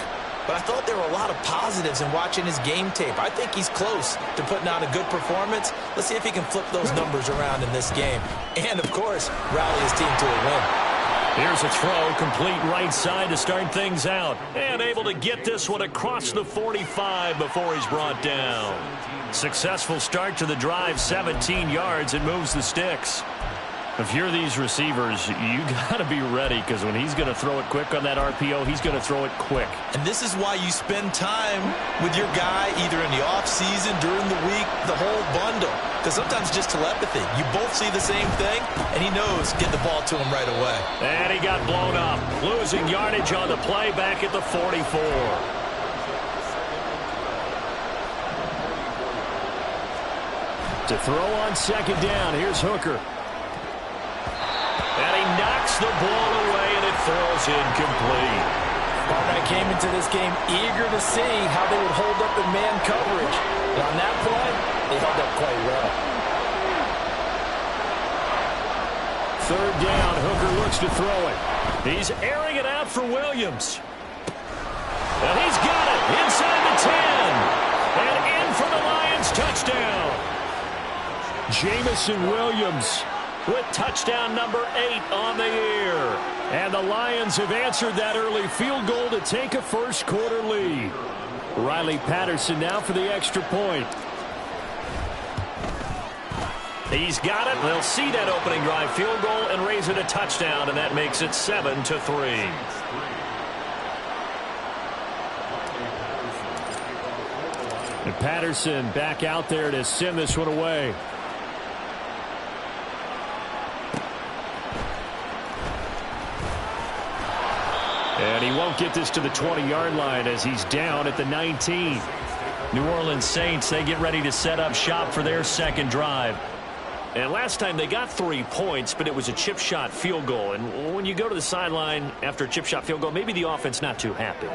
But I thought there were a lot of positives in watching his game tape. I think he's close to putting on a good performance. Let's see if he can flip those numbers around in this game. And, of course, rally his team to a win. Here's a throw, complete right side to start things out. And able to get this one across the 45 before he's brought down. Successful start to the drive, 17 yards, and moves the sticks. If you're these receivers, you got to be ready, because when he's going to throw it quick on that RPO, he's going to throw it quick. And this is why you spend time with your guy either in the offseason, during the week, the whole bundle. Because sometimes just telepathy. You both see the same thing, and he knows get the ball to him right away. And he got blown up, losing yardage on the play back at the 44. To throw on second down, here's Hooker. And he knocks the ball away, and it falls incomplete. I came into this game eager to see how they would hold up in man coverage. And on that play, they held up quite well. Third down, Hooker looks to throw it. He's airing it out for Williams. And he's got it inside the 10. And in for the Lions touchdown. Jamison Williams with touchdown number 8 on the year. And the Lions have answered that early field goal to take a first-quarter lead. Riley Patterson now for the extra point. He's got it. They'll see that opening drive field goal and raise it a touchdown, and that makes it 7-3. And Patterson back out there to send this one away. And he won't get this to the 20-yard line as he's down at the 19. New Orleans Saints, they get ready to set up shop for their second drive. And last time they got 3 points, but it was a chip shot field goal. And when you go to the sideline after a chip shot field goal, maybe the offense not too happy.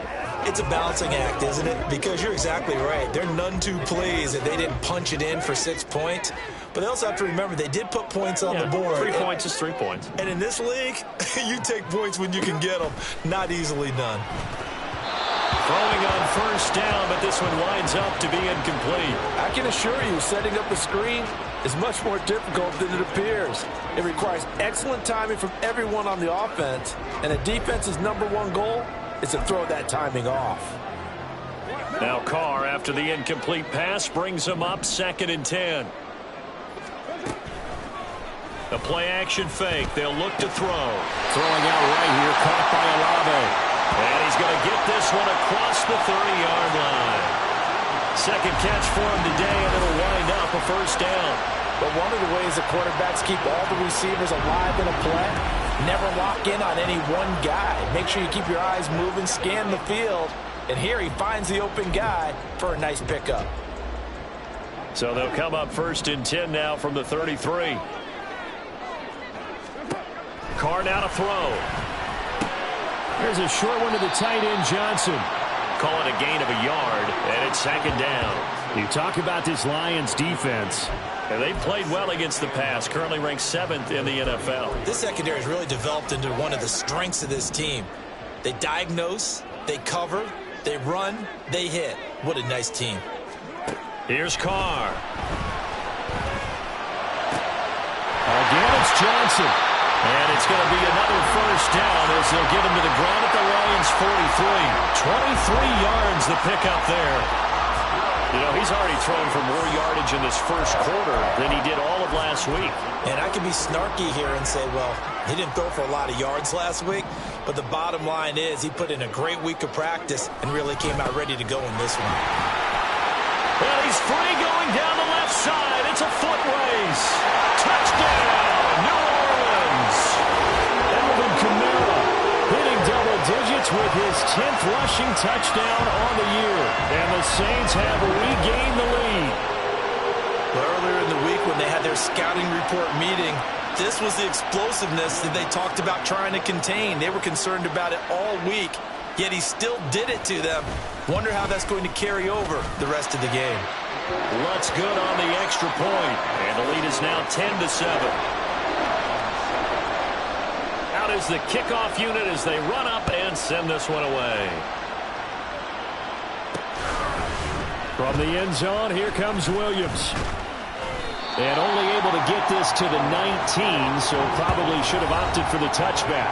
It's a balancing act, isn't it? Because you're exactly right. They're none too pleased that they didn't punch it in for 6 points. But they also have to remember they did put points on the board. 3 points is 3 points. And in this league, you take points when you can get them. Not easily done. Throwing on first down, but this one winds up to be incomplete. I can assure you, setting up a screen is much more difficult than it appears. It requires excellent timing from everyone on the offense, and a defense's #1 goal is to throw that timing off. Now Carr, after the incomplete pass, brings him up 2nd and 10. The play-action fake. They'll look to throw. Throwing out right here, caught by Olave. And he's going to get this one across the 30-yard line. Second catch for him today, and it'll wind up a first down. But one of the ways the quarterbacks keep all the receivers alive in a play, never lock in on any one guy. Make sure you keep your eyes moving, scan the field, and here he finds the open guy for a nice pickup. So they'll come up 1st and 10 now from the 33. Carr now to throw. There's a short one to the tight end, Johnson. Call it a gain of a yard, and it's 2nd down. You talk about this Lions defense. And they've played well against the pass, currently ranked 7th in the NFL. This secondary has really developed into one of the strengths of this team. They diagnose, they cover, they run, they hit. What a nice team. Here's Carr. Again, it's Johnson. And it's going to be another first down as they'll get him to the ground at the Lions 43. 23 yards the pickup there. You know, he's already thrown for more yardage in this first quarter than he did all of last week. And I can be snarky here and say, well, he didn't throw for a lot of yards last week, but the bottom line is he put in a great week of practice and really came out ready to go in this one. Well, he's free going down the left side. It's a foot race. Touchdown, New Orleans. Alvin Kamara hitting double digits with his 10th rushing touchdown on the year. And the Saints have regained the lead. Well, earlier in the week when they had their scouting report meeting, This was the explosiveness that they talked about trying to contain. They were concerned about it all week, yet he still did it to them. Wonder how that's going to carry over the rest of the game. Looks good on the extra point, and the lead is now 10-7. Out is the kickoff unit as they run up and send this one away. From the end zone, here comes Williams. And only able to get this to the 19, so probably should have opted for the touchback.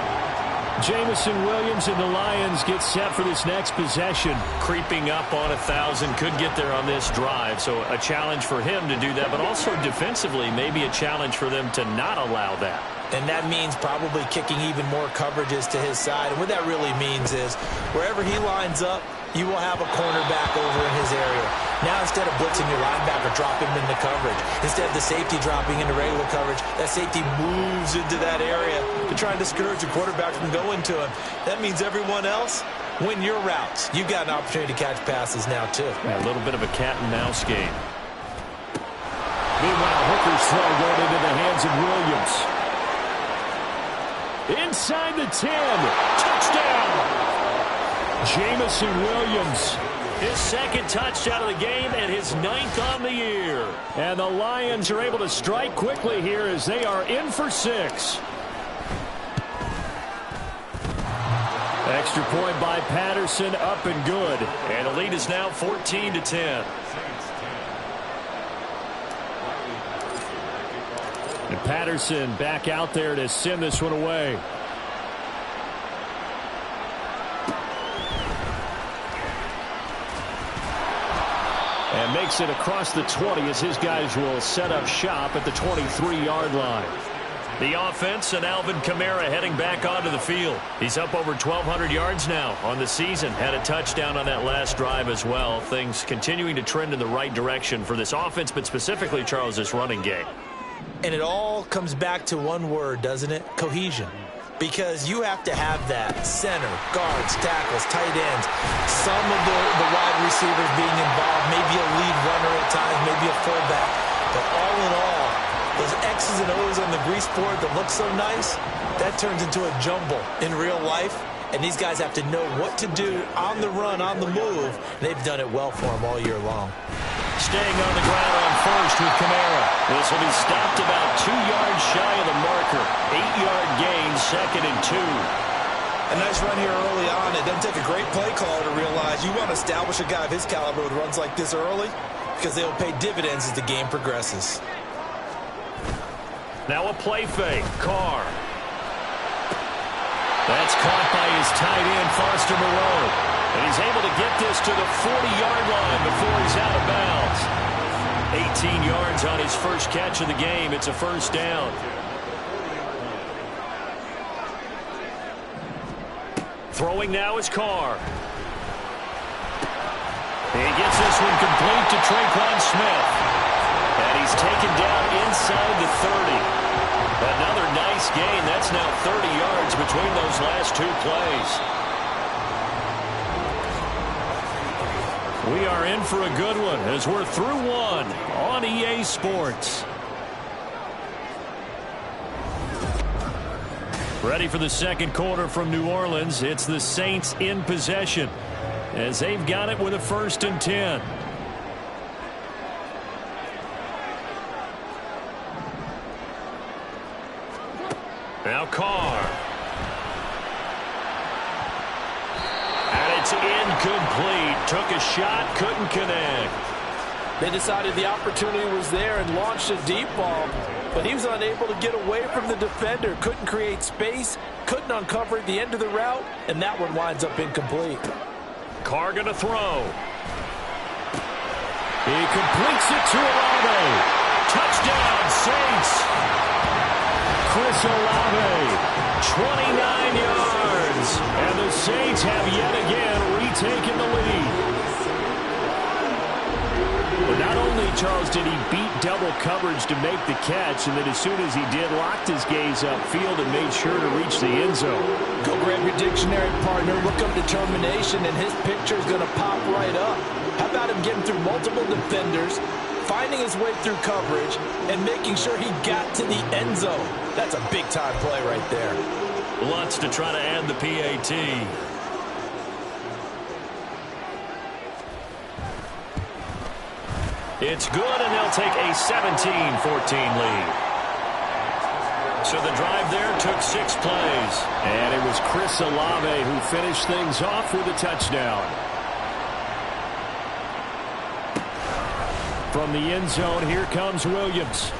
Jamison Williams and the Lions get set for this next possession. Creeping up on 1,000, could get there on this drive, so a challenge for him to do that, but also defensively, maybe a challenge for them to not allow that. And that means probably kicking even more coverages to his side. And what that really means is wherever he lines up, you will have a cornerback over in his area. Now, instead of blitzing your linebacker, drop him into coverage. Instead of the safety dropping into regular coverage, that safety moves into that area to try and discourage the quarterback from going to him. That means everyone else, win your routes. You've got an opportunity to catch passes now, too. A little bit of a cat-and-mouse game. Meanwhile, Hooker's throw going into the hands of Williams. Inside the 10. Touchdown! Jamison Williams, his second touchdown of the game and his 9th on the year. And the Lions are able to strike quickly here as they are in for 6. Extra point by Patterson, up and good. And the lead is now 14-10. And Patterson back out there to send this one away. And makes it across the 20 as his guys will set up shop at the 23-yard line. The offense and Alvin Kamara heading back onto the field. He's up over 1,200 yards now on the season. Had a touchdown on that last drive as well. Things continuing to trend in the right direction for this offense, but specifically, Charles, this running game. And it all comes back to one word, doesn't it? Cohesion. Because you have to have that center, guards, tackles, tight ends, some of the wide receivers being involved, maybe a lead runner at times, maybe a fullback. But all in all, those X's and O's on the grease board that look so nice, that turns into a jumble in real life. And these guys have to know what to do on the run, on the move. And they've done it well for them all year long. Staying on the ground on first with Kamara. This will be stopped about 2 yards shy of the marker. 8-yard gain, 2nd and 2. A nice run here early on. It doesn't take a great play caller to realize you want to establish a guy of his caliber with runs like this early because they will pay dividends as the game progresses. Now a play fake. Carr. That's caught by his tight end, Foster Moreau. And he's able to get this to the 40-yard line before he's out of bounds. 18 yards on his first catch of the game. It's a first down. Throwing now is Carr. He gets this one complete to Traquan Smith. And he's taken down inside the 30. Another nice gain. That's now 30 yards between those last 2 plays. We are in for a good one as we're through one on EA Sports. Ready for the second quarter from New Orleans. It's the Saints in possession as they've got it with a 1st and 10. Now Carr. And it's incomplete. Took a shot, couldn't connect. They decided the opportunity was there and launched a deep ball, but he was unable to get away from the defender. Couldn't create space, couldn't uncover at the end of the route, and that one winds up incomplete. Carr gonna throw. He completes it to Olave. Touchdown, Saints. Chris Olave, 29 yards. And the Saints have yet again retaken the lead. But not only, Charles, did he beat double coverage to make the catch, and then as soon as he did, locked his gaze upfield and made sure to reach the end zone. Go grab your dictionary, partner. Look up determination, and his picture is going to pop right up. How about him getting through multiple defenders, finding his way through coverage and making sure he got to the end zone. That's a big-time play right there. Lutz to try to add the PAT. It's good, and they'll take a 17-14 lead. So the drive there took 6 plays. And it was Chris Olave who finished things off with a touchdown. From the end zone, here comes Williams.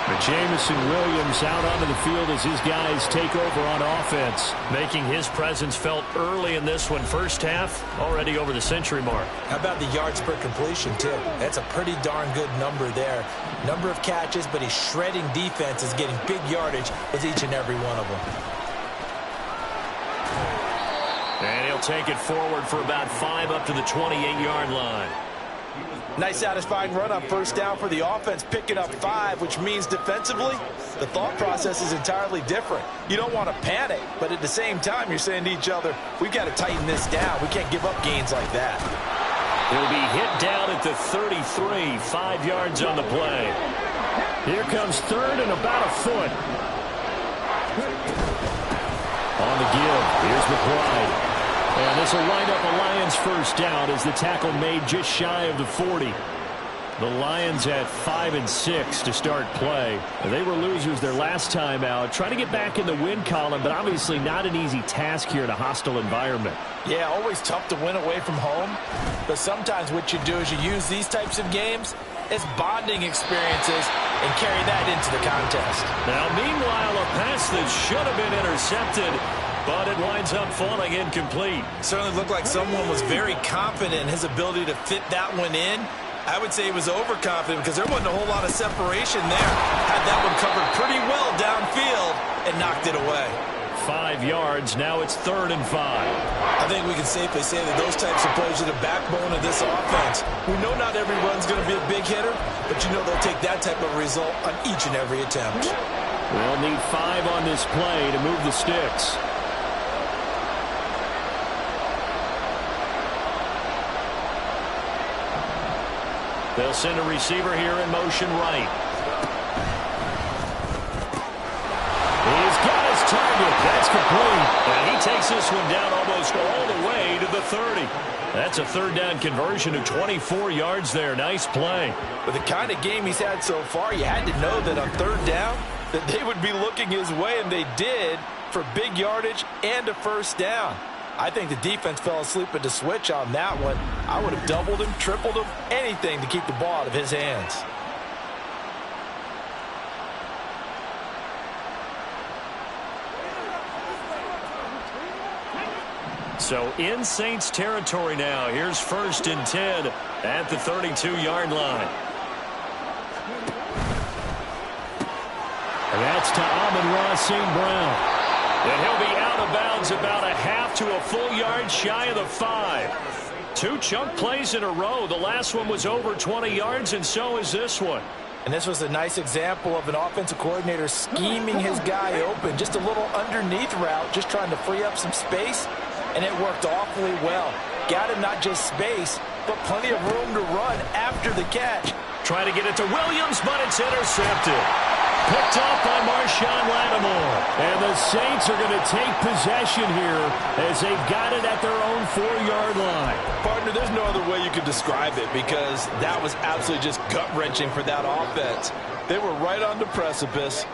But Jamison Williams out onto the field as his guys take over on offense, making his presence felt early in this one. First half, already over the century mark. How about the yards per completion, too? That's a pretty darn good number there. Number of catches, but he's shredding defenses, getting big yardage with each and every one of them. And he'll take it forward for about 5 up to the 28-yard line. Nice satisfying run on first down for the offense, picking up 5, which means defensively, the thought process is entirely different. You don't want to panic, but at the same time, you're saying to each other, we've got to tighten this down. We can't give up gains like that. He'll be hit down at the 33, 5 yards on the play. Here comes third and about a foot. On the give, here's McBride. And this will wind up a Lions first down as the tackle made just shy of the 40. The Lions at 5-6 to start play. They were losers their last time out. Trying to get back in the win column, but obviously not an easy task here in a hostile environment. Yeah, always tough to win away from home. But sometimes what you do is you use these types of games as bonding experiences and carry that into the contest. Now, meanwhile, a pass that should have been intercepted, but it winds up falling incomplete. Certainly looked like someone was very confident in his ability to fit that one in. I would say he was overconfident because there wasn't a whole lot of separation there. Had that one covered pretty well downfield and knocked it away. 5 yards. Now it's 3rd and 5. I think we can safely say that those types of plays are the backbone of this offense. We know not every run's going to be a big hitter, but you know they'll take that type of result on each and every attempt. We'll need 5 on this play to move the sticks. They'll send a receiver here in motion right. He's got his target. That's complete. And he takes this one down almost all the way to the 30. That's a 3rd down conversion of 24 yards there. Nice play. With the kind of game he's had so far, you had to know that on 3rd down that they would be looking his way, and they did, for big yardage and a first down. I think the defense fell asleep at the switch on that one. I would have doubled him, tripled him, anything to keep the ball out of his hands. So in Saints territory now. Here's 1st and 10 at the 32-yard line. And that's to Amon-Ra St. Brown. And he'll be out of bounds about a half to a full yard shy of the 5. 2 chunk plays in a row. The last one was over 20 yards, and so is this one. And this was a nice example of an offensive coordinator scheming his guy open. Just a little underneath route, just trying to free up some space, and it worked awfully well. Got him not just space, but plenty of room to run after the catch. Trying to get it to Williams, but it's intercepted. Picked off by Marshawn Lattimore. And the Saints are going to take possession here as they've got it at their own 4-yard line. Partner, there's no other way you could describe it because that was absolutely just gut-wrenching for that offense. They were right on the precipice.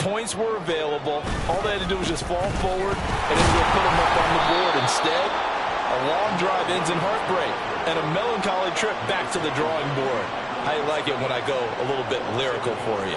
Points were available. All they had to do was just fall forward, and then we'll put them up on the board. Instead, a long drive ends in heartbreak and a melancholy trip back to the drawing board. I like it when I go a little bit lyrical for you.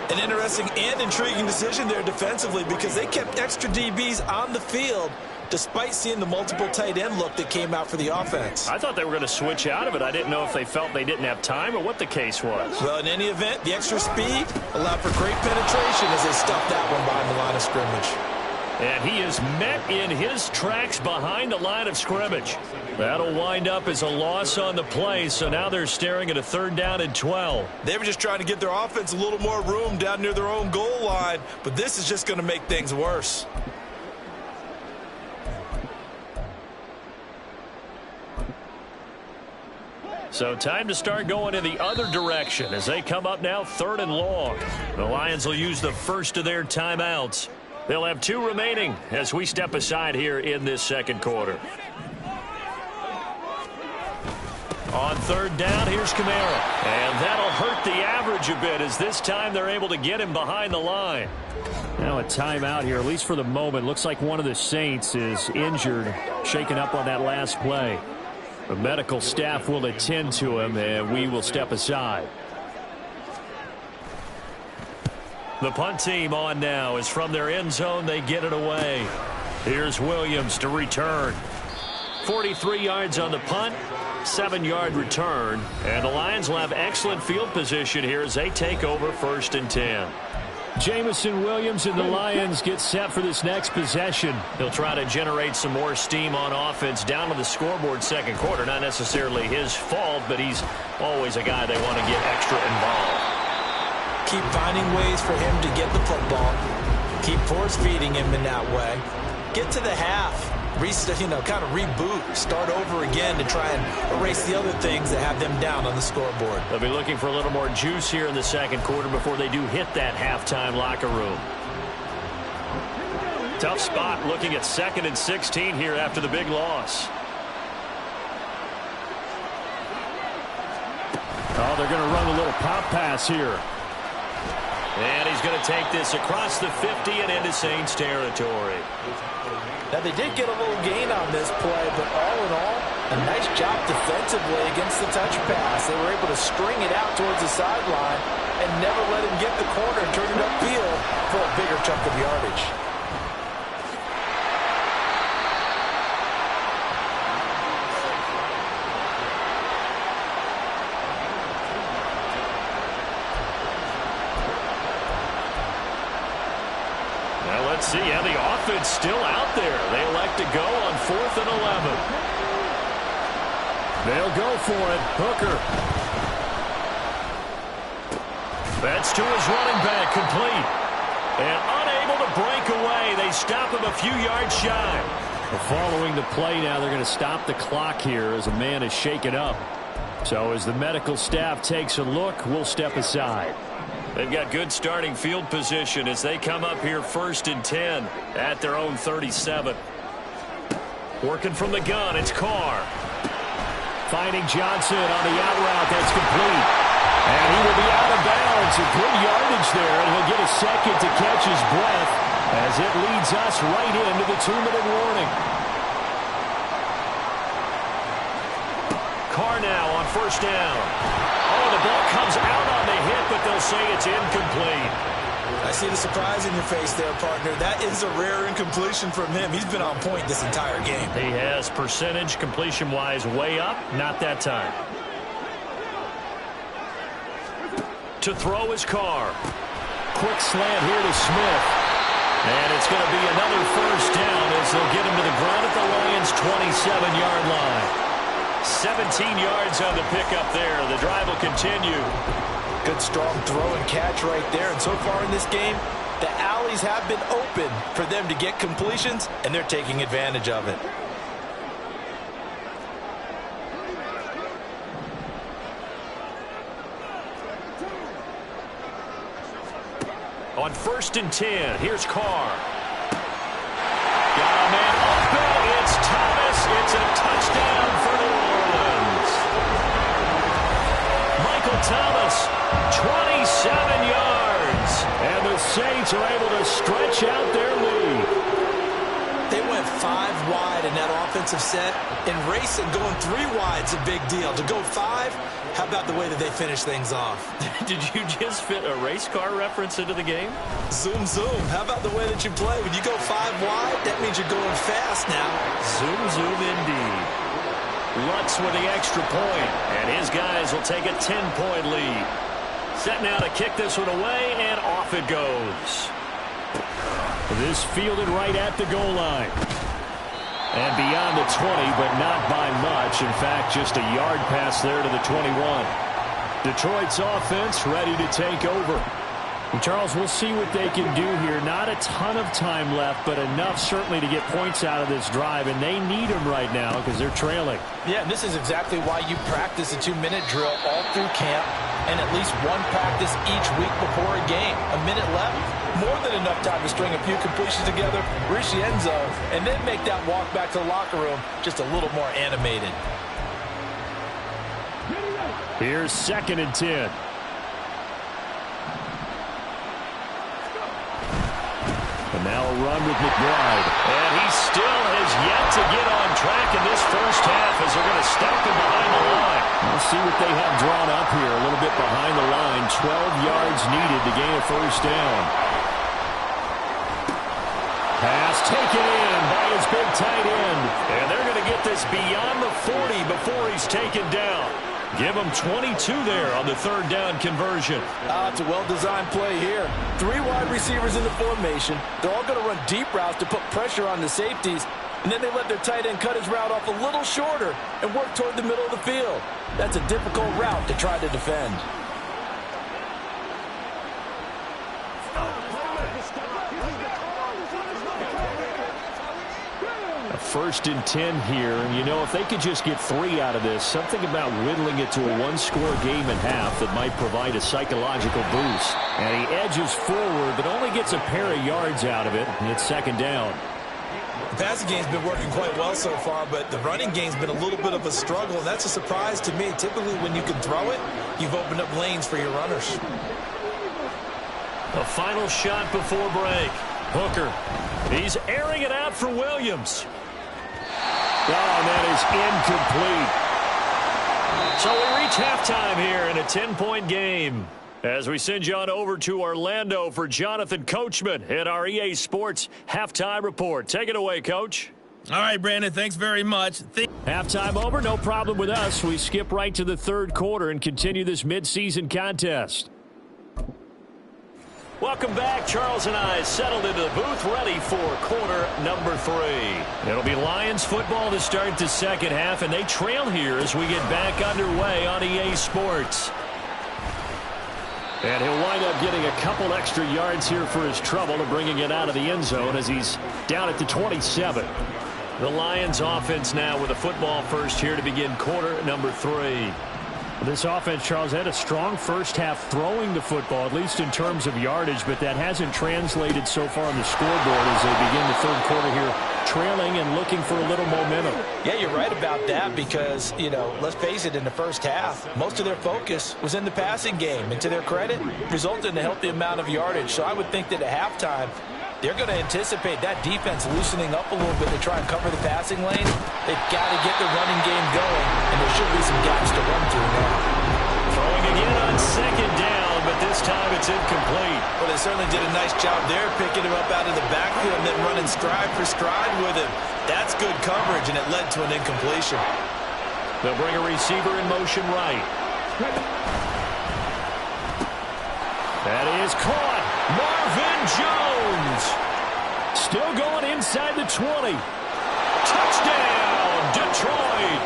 An interesting and intriguing decision there defensively because they kept extra DBs on the field despite seeing the multiple tight end look that came out for the offense. I thought they were going to switch out of it. I didn't know if they felt they didn't have time or what the case was. Well, in any event, the extra speed allowed for great penetration as they stuffed that one behind the line of scrimmage. And he is met in his tracks behind the line of scrimmage. That'll wind up as a loss on the play, so now they're staring at a 3rd down and 12. They were just trying to give their offense a little more room down near their own goal line, but this is just going to make things worse. So time to start going in the other direction as they come up now 3rd and long. The Lions will use the first of their timeouts. They'll have 2 remaining as we step aside here in this second quarter. On 3rd down, here's Kamara. And that'll hurt the average a bit as this time they're able to get him behind the line. Now a timeout here, at least for the moment. Looks like one of the Saints is injured, shaken up on that last play. The medical staff will attend to him, and we will step aside. The punt team on now is from their end zone. They get it away. Here's Williams to return. 43 yards on the punt, 7-yard return. And the Lions will have excellent field position here as they take over 1st and 10. Jamison Williams and the Lions get set for this next possession. They'll try to generate some more steam on offense down to the scoreboard second quarter. Not necessarily his fault, but he's always a guy they want to get extra involved. Keep finding ways for him to get the football. Keep force-feeding him in that way. Get to the half. Kind of reboot, start over again to try and erase the other things that have them down on the scoreboard. They'll be looking for a little more juice here in the second quarter before they do hit that halftime locker room. Tough spot looking at 2nd and 16 here after the big loss. Oh, they're going to run a little pop pass here. And he's going to take this across the 50 and into Saints territory. Now, they did get a little gain on this play, but all in all, a nice job defensively against the touch pass. They were able to string it out towards the sideline and never let him get the corner and turn it upfield for a bigger chunk of yardage. Let's see how the offense still out there. They elect to go on 4th and 11. They'll go for it. Hooker. That's to his running back, complete. And unable to break away. They stop him a few yards shy. Following the play now, they're going to stop the clock here as a man is shaken up. So as the medical staff takes a look, we'll step aside. They've got good starting field position as they come up here 1st and 10 at their own 37. Working from the gun, it's Carr. Finding Johnson on the out route, that's complete. And he will be out of bounds. A good yardage there, and he'll get a second to catch his breath as it leads us right into the 2-minute warning. Carr now on 1st down. Oh, the ball comes out on the hit, but they'll say it's incomplete. I see the surprise in your face there, partner. That is a rare incompletion from him. He's been on point this entire game. He has percentage completion-wise way up. Not that time. To throw his Carr. Quick slant here to Smith. And it's going to be another 1st down as they'll get him to the ground at the Lions' 27-yard line. 17 yards on the pickup there. The drive will continue. Good strong throw and catch right there. And so far in this game, the alleys have been open for them to get completions, and they're taking advantage of it. On 1st and 10, here's Carr. Got a man open. It's Thomas. It's a touchdown for New Orleans. Michael Thomas, 27 yards. And the Saints are able to stretch out their lead. They went 5 wide in that offensive set. In racing, going 3 wide's a big deal. To go 5, how about the way that they finish things off? Did you just fit a race car reference into the game? Zoom, zoom. How about the way that you play? When you go 5 wide, that means you're going fast now. Zoom, zoom indeed. Lutz with the extra point, and his guys will take a 10-point lead. Set now to kick this one away, and off it goes. This fielded right at the goal line. And beyond the 20, but not by much. In fact, just a yard pass there to the 21. Detroit's offense ready to take over. And Charles, we'll see what they can do here. Not a ton of time left, but enough certainly to get points out of this drive, and they need them right now because they're trailing. Yeah, and this is exactly why you practice a 2-minute drill all through camp and at least one practice each week before a game. A minute left, more than enough time to string a few completions together, reach the end zone, and then make that walk back to the locker room just a little more animated. Here's 2nd and 10. And now a run with McBride. And he still has yet to get on track in this first half as they're going to stop him behind the line. We'll see what they have drawn up here. A little bit behind the line. 12 yards needed to gain a first down. Pass taken in by his big tight end. And they're going to get this beyond the 40 before he's taken down. Give him 22 there on the 3rd down conversion. It's a well-designed play here. 3 wide receivers in the formation. They're all going to run deep routes to put pressure on the safeties. And then they let their tight end cut his route off a little shorter and work toward the middle of the field. That's a difficult route to try to defend. A 1st and 10 here. And, you know, if they could just get 3 out of this, something about whittling it to a 1-score game at half that might provide a psychological boost. And he edges forward, but only gets a pair of yards out of it. And it's 2nd down. The passing game's been working quite well so far, but the running game's been a little bit of a struggle, and that's a surprise to me. Typically, when you can throw it, you've opened up lanes for your runners. A final shot before break. Hooker. He's airing it out for Williams. Oh, that is incomplete. So we reach halftime here in a 10-point game. As we send you on over to Orlando for Jonathan Coachman at our EA Sports Halftime Report. Take it away, Coach. All right, Brandon, thanks very much. Halftime over, no problem with us. We skip right to the 3rd quarter and continue this midseason contest. Welcome back. Charles and I settled into the booth, ready for quarter number 3. It'll be Lions football to start the 2nd half, and they trail here as we get back underway on EA Sports. And he'll wind up getting a couple extra yards here for his trouble of bringing it out of the end zone as he's down at the 27. The Lions offense now with a football first here to begin quarter number 3. This offense, Charles, had a strong first half throwing the football, at least in terms of yardage, but that hasn't translated so far on the scoreboard as they begin the 3rd quarter here trailing and looking for a little momentum. Yeah, you're right about that because, you know, let's face it, in the first half, most of their focus was in the passing game. And to their credit, resulted in a healthy amount of yardage. So I would think that at halftime, they're going to anticipate that defense loosening up a little bit to try and cover the passing lanes. They've got to get the running game going, and there should be some gaps to run through now. Throwing again on 2nd down, but this time it's incomplete. Well, they certainly did a nice job there, picking him up out of the backfield and then running stride for stride with him. That's good coverage, and it led to an incompletion. They'll bring a receiver in motion right. That is caught. Marvin Jones. Still going inside the 20. Touchdown, Detroit.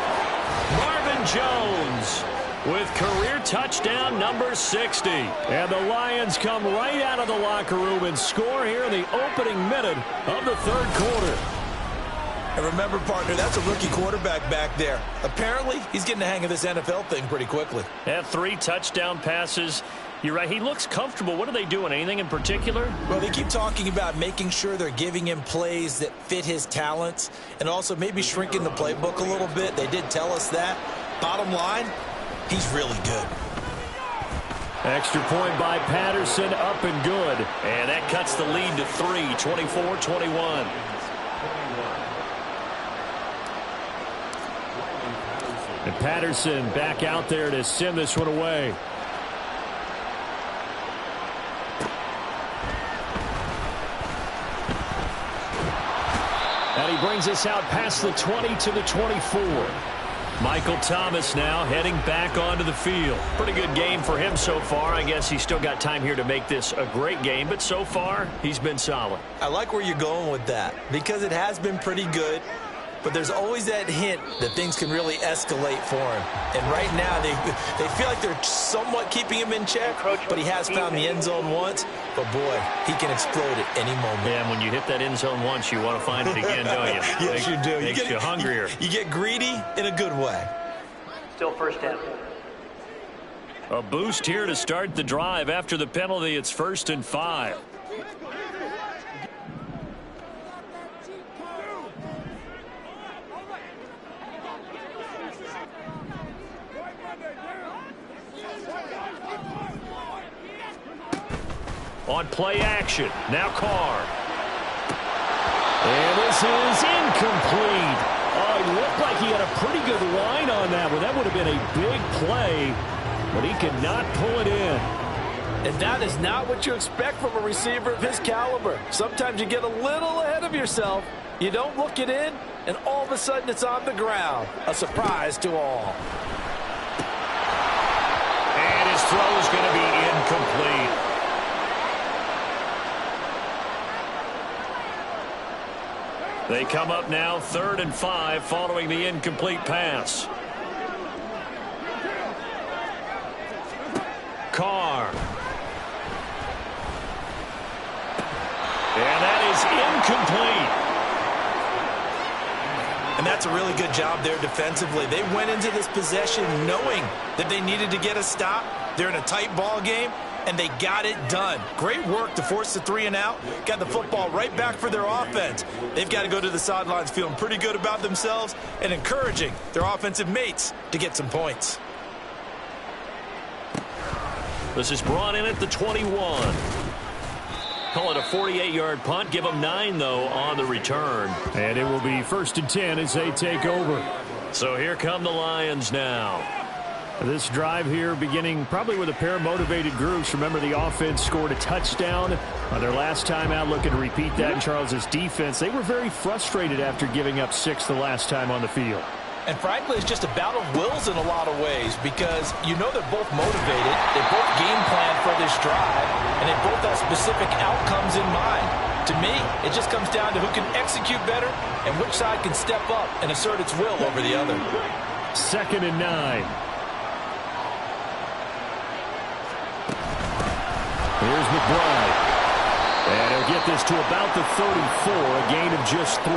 Marvin Jones with career touchdown number 60. And the Lions come right out of the locker room and score here in the opening minute of the 3rd quarter. And remember, partner, that's a rookie quarterback back there. Apparently, he's getting the hang of this NFL thing pretty quickly. Had 3 touchdown passes. You're right. He looks comfortable. What are they doing? Anything in particular? Well, they keep talking about making sure they're giving him plays that fit his talents and also maybe shrinking the playbook a little bit. They did tell us that. Bottom line, he's really good. Extra point by Patterson, up and good. And that cuts the lead to 3, 24-21. And Patterson back out there to send this one away. And he brings us out past the 20 to the 24. Michael Thomas now heading back onto the field. Pretty good game for him so far. I guess he's still got time here to make this a great game, but so far he's been solid. I like where you're going with that because it has been pretty good. but there's always that hint that things can really escalate for him. And right now, they feel like they're somewhat keeping him in check, but he has found the end zone once. But, boy, he can explode at any moment. Yeah, when you hit that end zone once, you want to find it again, don't you? Yes, you do. Makes you hungrier. You get greedy in a good way. Still first down. A boost here to start the drive. After the penalty, it's 1st and 5. On play action, now Carr. And this is incomplete. Oh, it looked like he had a pretty good line on that one. That would have been a big play, but he could not pull it in. And that is not what you expect from a receiver of his caliber. Sometimes you get a little ahead of yourself. You don't look it in, and all of a sudden it's on the ground. A surprise to all. And his throw is going to be incomplete. They come up now 3rd and 5 following the incomplete pass. Carr. And that is incomplete. And that's a really good job there defensively. They went into this possession knowing that they needed to get a stop. They're in a tight ball game, and they got it done. Great work to force the 3 and out. Got the football right back for their offense. They've got to go to the sidelines feeling pretty good about themselves and encouraging their offensive mates to get some points. This is brought in at the 21. Call it a 48-yard punt. Give them 9, though, on the return. And it will be 1st and 10 as they take over. So here come the Lions now. This drive here beginning probably with a pair of motivated groups. Remember, the offense scored a touchdown on their last time out, looking to repeat that in Charles's defense. They were very frustrated after giving up 6 the last time on the field. And frankly, it's just a battle of wills in a lot of ways because you know they're both motivated. They both game plan for this drive, and they both have specific outcomes in mind. To me, it just comes down to who can execute better and which side can step up and assert its will over the other. 2nd and 9. Here's McBride. And he'll get this to about the 34, a gain of just 3.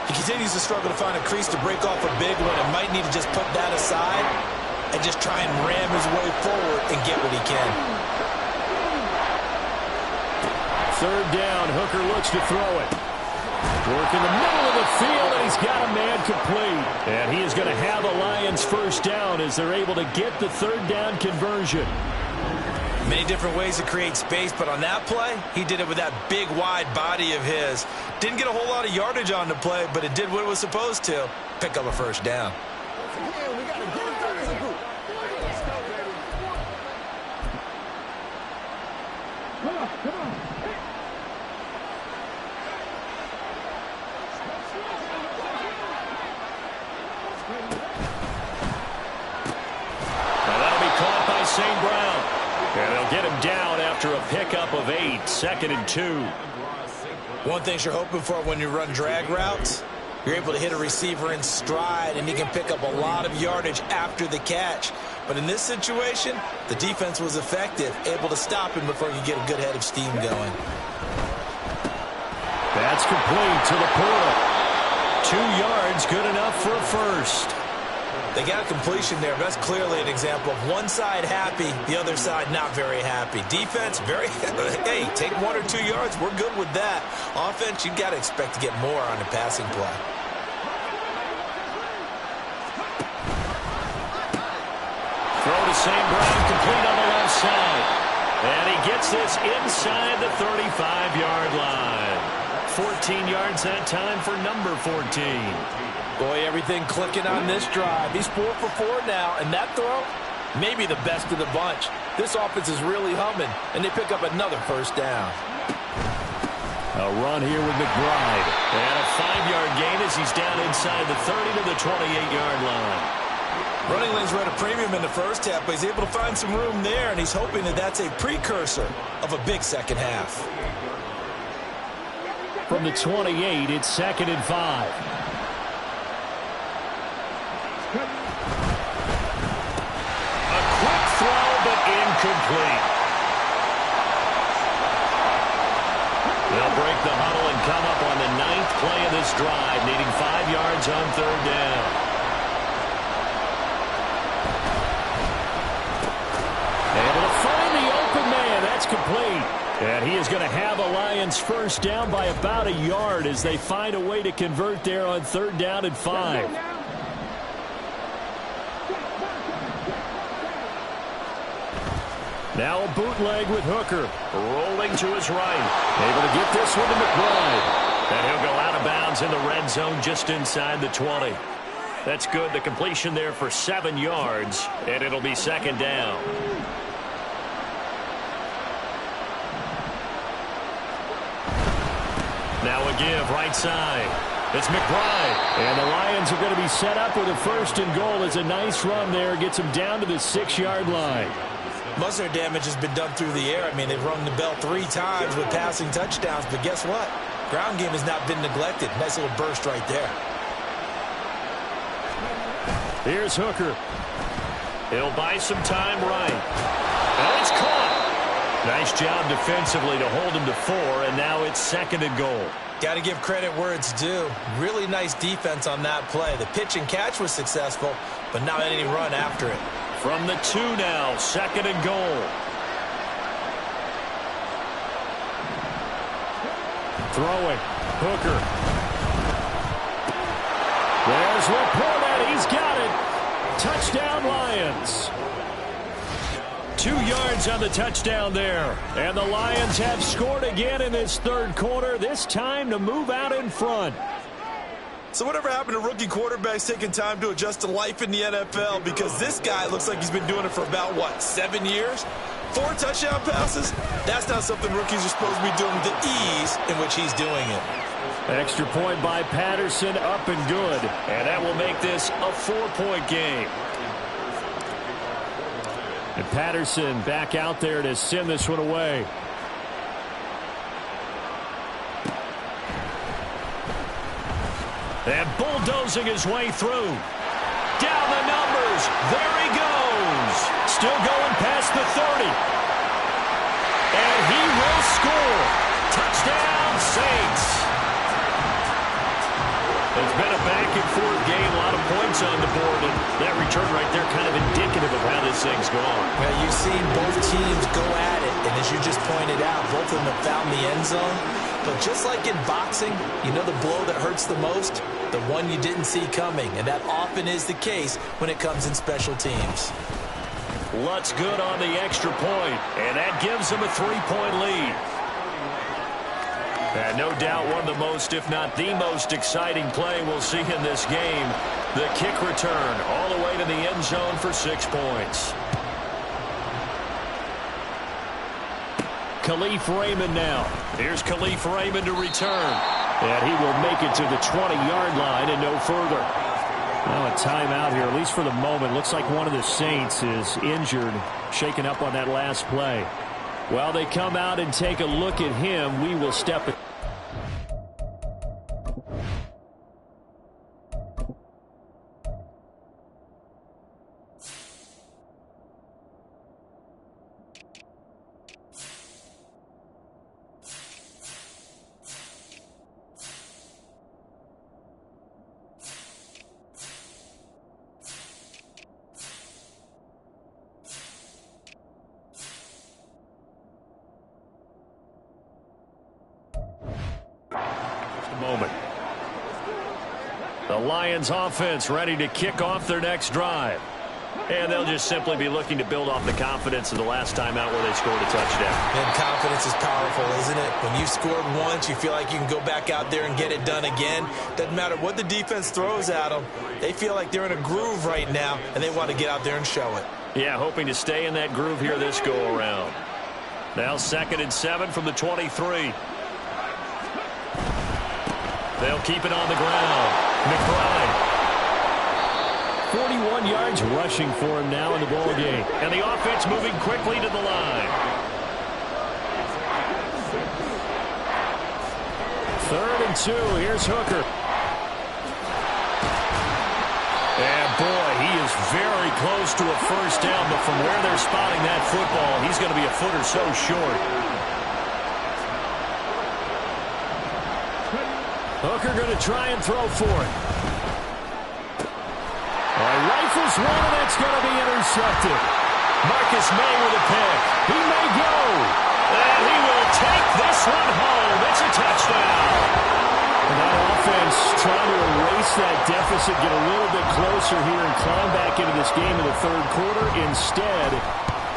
He continues to struggle to find a crease to break off a big one and might need to just put that aside and just try and ram his way forward and get what he can. 3rd down, Hooker looks to throw it. Work in the middle of the field, and he's got a man complete. And he is going to have a Lions 1st down as they're able to get the 3rd down conversion. Many different ways to create space, but on that play, he did it with that big, wide body of his. Didn't get a whole lot of yardage on the play, but it did what it was supposed to. Pick up a 1st down. Now that'll be caught by St. Brown. And they'll get him down after a pickup of 8, 2nd and 2. One thing you're hoping for when you run drag routes, you're able to hit a receiver in stride, and he can pick up a lot of yardage after the catch. But in this situation, the defense was effective, able to stop him before he could get a good head of steam going. That's complete to the Porter. 2 yards, good enough for a 1st. They got a completion there. That's clearly an example of one side happy, the other side not very happy. Defense, very, hey, take 1 or 2 yards. We're good with that. Offense, you got to expect to get more on the passing play. Throw to St. Brown, complete on the left side. And he gets this inside the 35-yard line. 14 yards that time for number 14. Boy, everything clicking on this drive. He's 4 for 4 now, and that throw, maybe the best of the bunch. This offense is really humming, and they pick up another 1st down. A run here with McBride. And a 5-yard gain as he's down inside the 30 to the 28-yard line. Running lanes were at a premium in the 1st half, but he's able to find some room there, and he's hoping that that's a precursor of a big 2nd half. From the 28, it's 2nd and 5. A quick throw, but incomplete. They'll break the huddle and come up on the 9th play of this drive, needing 5 yards on 3rd down. Able to find the open man. That's complete. And he is going to have a Lions first down by about a yard as they find a way to convert there on 3rd down and 5. Now a bootleg with Hooker. Rolling to his right. Able to get this one to McBride. And he'll go out of bounds in the red zone just inside the 20. That's good. The completion there for 7 yards. And it'll be 2nd down. Now a give right side. It's McBride. And the Lions are going to be set up with a 1st and goal. It's a nice run there. Gets them down to the 6-yard line. Most of their damage has been done through the air. I mean, they've rung the bell 3 times with passing touchdowns. But guess what? Ground game has not been neglected. Nice little burst right there. Here's Hooker. He'll buy some time right. And it's caught. Nice job defensively to hold him to 4, and now it's 2nd and goal. Got to give credit where it's due. Really nice defense on that play. The pitch and catch was successful, but not any run after it. From the 2 now, 2nd and goal. Throwing. Hooker. There's Laporta. He's got it. Touchdown, Lions. 2 yards on the touchdown there. And the Lions have scored again in this 3rd quarter, this time to move out in front. So whatever happened to rookie quarterbacks taking time to adjust to life in the NFL? Because this guy looks like he's been doing it for about, 7 years? 4 touchdown passes? That's not something rookies are supposed to be doing with the ease in which he's doing it. Extra point by Patterson, up and good. And that will make this a 4-point game. And Patterson back out there to send this one away. And bulldozing his way through. Down the numbers. There he goes. Still going past the 30. And he will score. Touchdown, Saints. It's been a back-and-forth game, a lot of points on the board, and that return right there kind of indicative of how this thing's gone. Well, you've seen both teams go at it, and as you just pointed out, both of them have found the end zone. But just like in boxing, you know the blow that hurts the most? The one you didn't see coming, and that often is the case when it comes in special teams. Lutz good on the extra point, and that gives them a 3-point lead. And no doubt one of the most, if not the most exciting play we'll see in this game. The kick return all the way to the end zone for 6 points. Khalif Raymond now. Here's Khalif Raymond to return. And he will make it to the 20-yard line and no further. Now a timeout here, at least for the moment. Looks like one of the Saints is injured, shaken up on that last play. While they come out and take a look at him, we will step it. Moment. The Lions offense ready to kick off their next drive. And they'll just simply be looking to build off the confidence of the last time out where they scored a touchdown. And confidence is powerful, isn't it? When you've scored once, you feel like you can go back out there and get it done again. Doesn't matter what the defense throws at them. They feel like they're in a groove right now, and they want to get out there and show it. Yeah, hoping to stay in that groove here this go-around. Now 2nd and 7 from the 23. They'll keep it on the ground. McBride. 41 yards rushing for him now in the ball game. And the offense moving quickly to the line. 3rd and 2. Here's Hooker. And boy, very close to a first down, but from where they're spotting that football, he's going to be a foot or so short. Hooker going to try and throw for it. Rifles one, and that's going to be intercepted. Marcus May with a pick. He may go. And he will take this one home. It's a touchdown. And that offense trying to erase that deficit, get a little bit closer here and climb back into this game in the third quarter. Instead,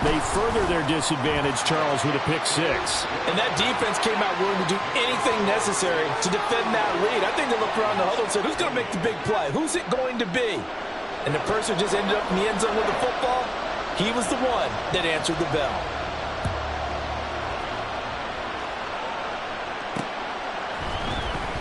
they further their disadvantage, Charles, with a pick six. And that defense came out willing to do anything necessary to defend that lead. I think they looked around the huddle and said, who's going to make the big play? Who's it going to be? And the person who just ended up in the end zone with the football, he was the one that answered the bell.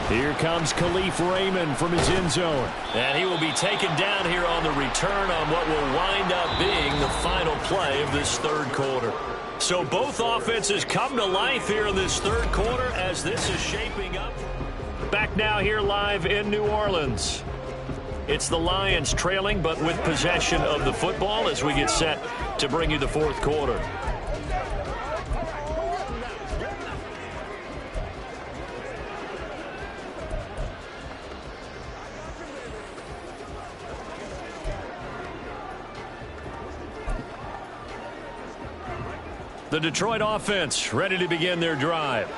Here comes Khalif Raymond from his end zone. And he will be taken down here on the return on what will wind up being the final play of this third quarter. So both offenses come to life here in this third quarter as this is shaping up. Back now here live in New Orleans. It's the Lions trailing, but with possession of the football as we get set to bring you the fourth quarter. The Detroit offense ready to begin their drive.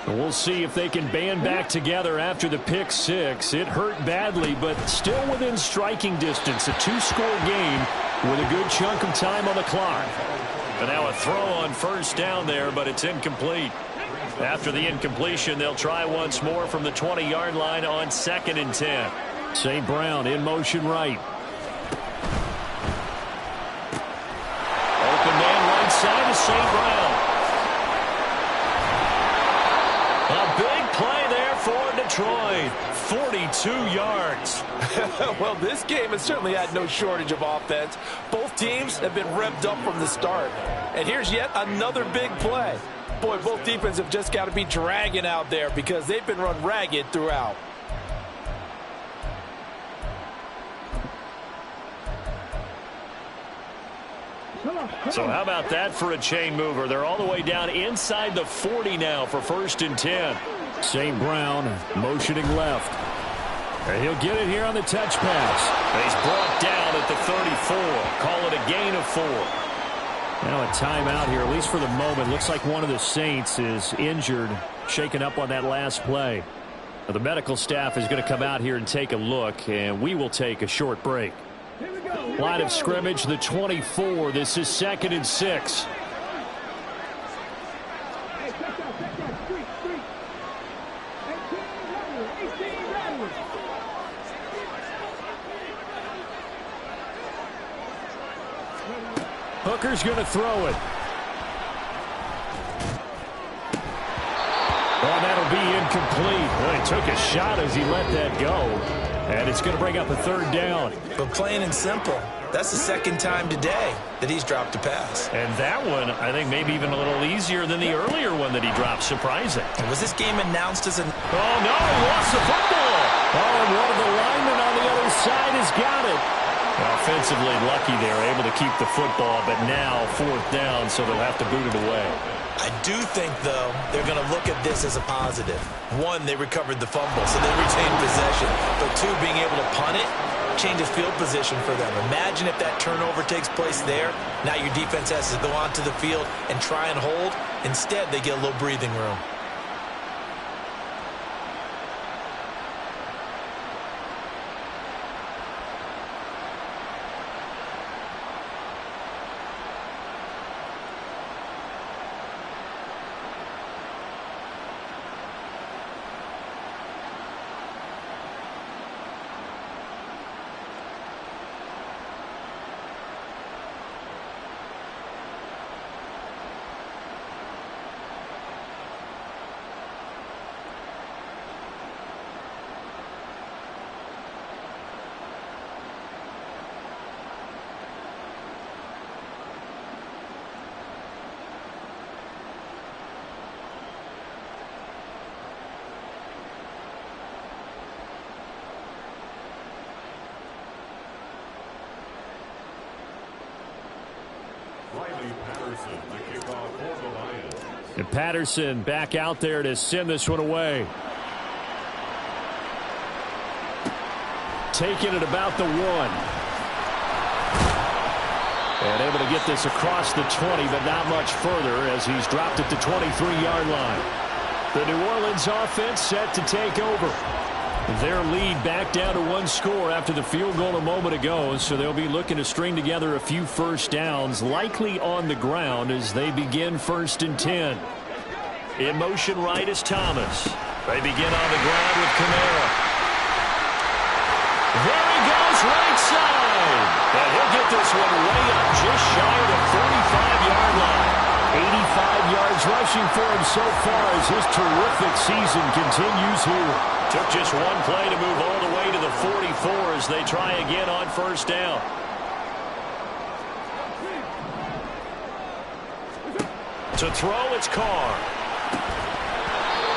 We'll see if they can band back together after the pick six. It hurt badly, but still within striking distance. A two-score game with a good chunk of time on the clock. And now a throw on first down there, but it's incomplete. After the incompletion, they'll try once more from the 20-yard line on 2nd and 10. St. Brown in motion right. Open man right side is St. Brown. A big play there for Detroit. 42 yards. Well, this game has certainly had no shortage of offense. Both teams have been revved up from the start. And here's yet another big play. Boy, both defenses have just got to be dragging out there because they've been run ragged throughout. So how about that for a chain mover? They're all the way down inside the 40 now for 1st and 10. St. Brown motioning left. And he'll get it here on the touch pass. He's brought down at the 34. Call it a gain of 4. Now a timeout here, at least for the moment. Looks like one of the Saints is injured, shaken up on that last play. Now the medical staff is going to come out here and take a look, and we will take a short break. Line of scrimmage, the 24. This is 2nd and 6. Hooker's going to throw it. Oh, that'll be incomplete. Well, he took a shot as he let that go. And it's going to bring up a 3rd down. But plain and simple, that's the 2nd time today that he's dropped a pass. And that one, I think, maybe even a little easier than the earlier one that he dropped. Surprising. Was this game announced as an... Oh, no, he lost the football. Oh, and one of the linemen on the other side has got it. Offensively lucky they're able to keep the football, but now 4th down, so they'll have to boot it away. I do think, though, they're going to look at this as a positive. 1, they recovered the fumble, so they retained possession. But 2, being able to punt it changes field position for them. Imagine if that turnover takes place there. Now your defense has to go onto the field and try and hold. Instead, they get a little breathing room. And Patterson back out there to send this one away. Taking it about the 1. And able to get this across the 20, but not much further as he's dropped it to 23-yard line. The New Orleans offense set to take over. Their lead back down to 1 score after the field goal a moment ago, so they'll be looking to string together a few first downs, likely on the ground as they begin 1st and 10. In motion right is Thomas. They begin on the ground with Kamara. There he goes, right side. And he'll get this one way up just shy of the 45-yard line. 85 yards rushing for him so far as his terrific season continues here. Took just one play to move all the way to the 44 as they try again on 1st down. To throw, it's Carr.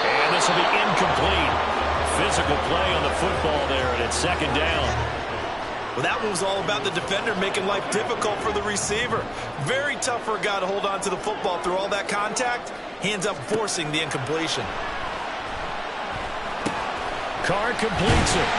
And this will be incomplete. Physical play on the football there, and it's 2nd down. Well, that one was all about the defender making life difficult for the receiver. Very tough for a guy to hold on to the football through all that contact. He ends up forcing the incompletion. Carr completes it.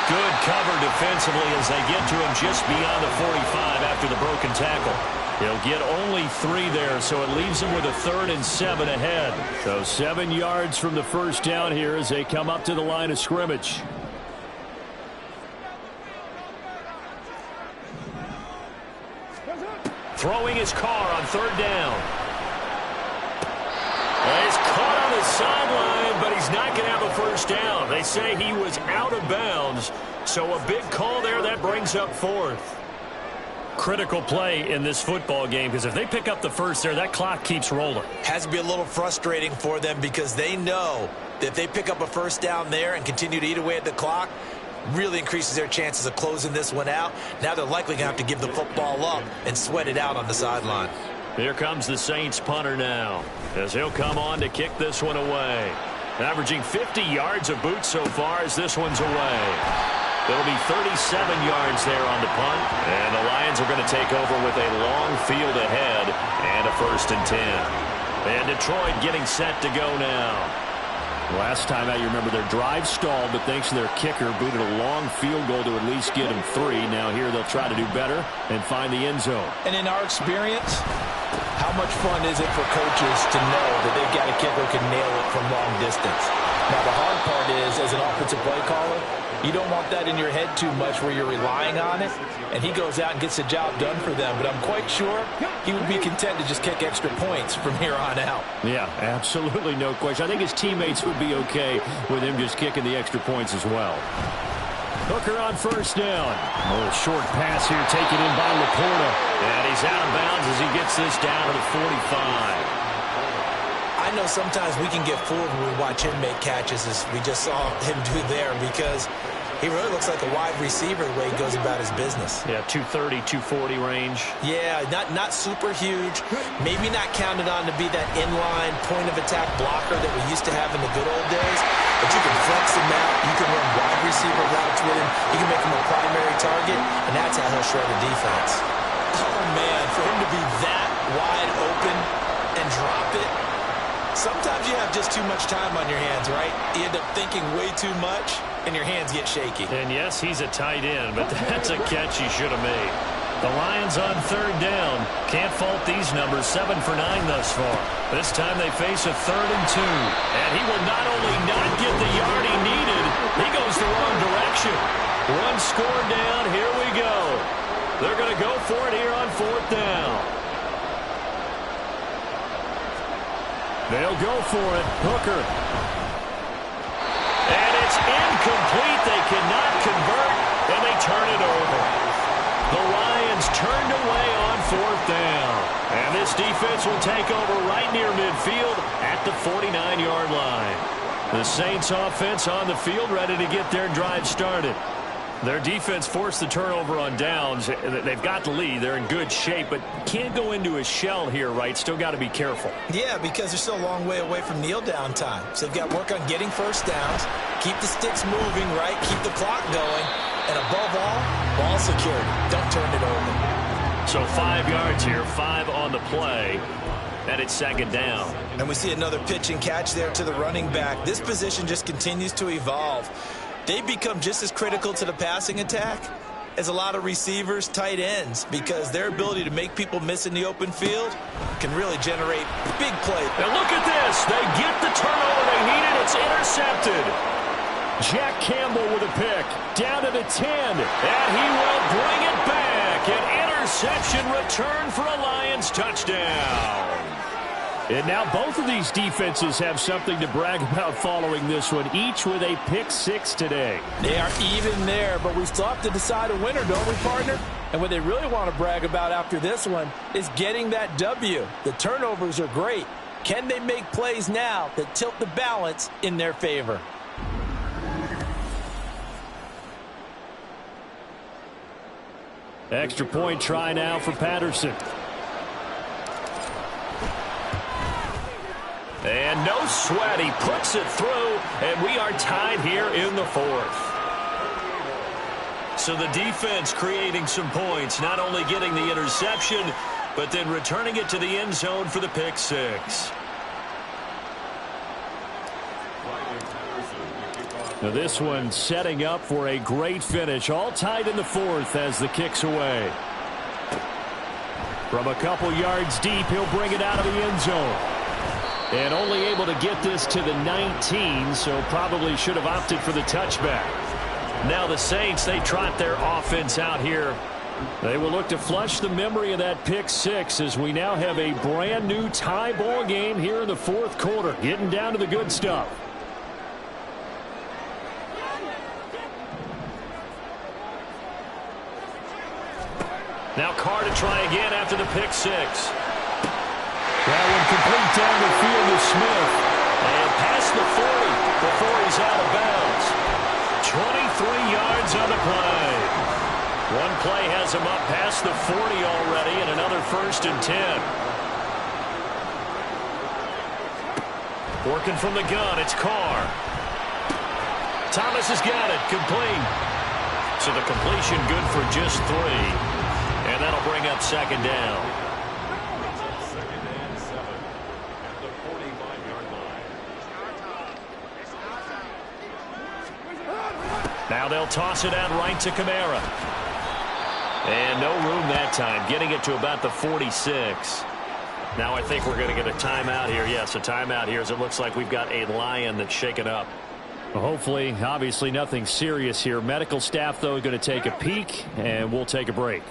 Good cover defensively as they get to him just beyond the 45 after the broken tackle. He'll get only 3 there, so it leaves him with a 3rd and 7 ahead. So 7 yards from the first down here as they come up to the line of scrimmage. Throwing his Carr on 3rd down. He's caught on the sideline, but he's not going to have a first down. They say he was out of bounds, so a big call there that brings up 4th. Critical play in this football game because if they pick up the first there, that clock keeps rolling. Has to be a little frustrating for them because they know that if they pick up a first down there and continue to eat away at the clock, really increases their chances of closing this one out. Now they're likely going to have to give the football up and sweat it out on the sideline. Here comes the Saints punter now as he'll come on to kick this one away. Averaging 50 yards of boots so far as this one's away. It'll be 37 yards there on the punt, and the Lions are going to take over with a long field ahead and a 1st and 10. And Detroit getting set to go now. Last time out, you remember their drive stalled, but thanks to their kicker, booted a long field goal to at least get them 3. Now here they'll try to do better and find the end zone. And in our experience, how much fun is it for coaches to know that they've got a kicker who can nail it from long distance? Now the hard part is, as an offensive play caller, you don't want that in your head too much where you're relying on it, and he goes out and gets the job done for them. But I'm quite sure he would be content to just kick extra points from here on out. Yeah, absolutely no question. I think his teammates would be okay with him just kicking the extra points as well. Hooker on 1st down. A little short pass here taken in by Laporta. And he's out of bounds as he gets this down to the 45. I know sometimes we can get fooled when we watch him make catches, as we just saw him do there, because he really looks like a wide receiver the way he goes about his business. Yeah, 230, 240 range. Yeah, not super huge. Maybe not counted on to be that inline point-of-attack blocker that we used to have in the good old days. But you can flex him out. You can run wide receiver routes with him. You can make him a primary target, and that's how he'll shred a defense. Oh, man, for him to be that wide open and drop it, sometimes you have just too much time on your hands, right? You end up thinking way too much, and your hands get shaky. And yes, he's a tight end, but that's a catch he should have made. The Lions on 3rd down. Can't fault these numbers, 7 for 9 thus far. This time they face a 3rd and 2. And he will not only not get the yard he needed, he goes the wrong direction. 1 score down, here we go. They're going to go for it here on 4th down. They'll go for it. Hooker. And it's incomplete. They cannot convert, and they turn it over. The Lions turned away on 4th down. And this defense will take over right near midfield at the 49-yard line. The Saints offense on the field ready to get their drive started. Their defense forced the turnover on downs. They've got the lead. They're in good shape, but can't go into a shell here, right? Still got to be careful. Yeah, because they're still a long way away from kneel down time. So they've got to work on getting first downs, keep the sticks moving, right? Keep the clock going. And above all, ball security. Don't turn it over. So 5 yards here, 5 on the play, and it's second down. And we see another pitch and catch there to the running back. This position just continues to evolve. They become just as critical to the passing attack as a lot of receivers, tight ends, because their ability to make people miss in the open field can really generate big plays. And look at this. They get the turnover they needed. It's intercepted. Jack Campbell with a pick. Down to the 10. And he will bring it back. An interception return for a Lions touchdown. And now both of these defenses have something to brag about following this one, each with a pick 6 today. They are even there, but we still have to decide a winner, don't we, partner? And what they really want to brag about after this one is getting that W. The turnovers are great. Can they make plays now that tilt the balance in their favor? Extra point try now for Patterson. And no sweat, he puts it through, and we are tied here in the 4th. So the defense creating some points, not only getting the interception, but then returning it to the end zone for the pick 6. Now this one setting up for a great finish, all tied in the 4th as the kick's away. From a couple yards deep, he'll bring it out of the end zone. And only able to get this to the 19, so probably should have opted for the touchback. Now the Saints, they trot their offense out here. They will look to flush the memory of that pick 6 as we now have a brand new tie ball game here in the 4th quarter. Getting down to the good stuff. Now Carr to try again after the pick 6. That one complete down the field to Smith. And past the 40 before he's out of bounds. 23 yards on the play. One play has him up past the 40 already, and another 1st and 10. Working from the gun, it's Carr. Thomas has got it, complete. So the completion good for just 3. And that'll bring up second down. Now they'll toss it out right to Kamara. And no room that time, getting it to about the 46. Now I think we're going to get a timeout here. Yes, a timeout here as it looks like we've got a Lion that's shaken up. Well, hopefully, obviously nothing serious here. Medical staff, though, going to take a peek, and we'll take a break.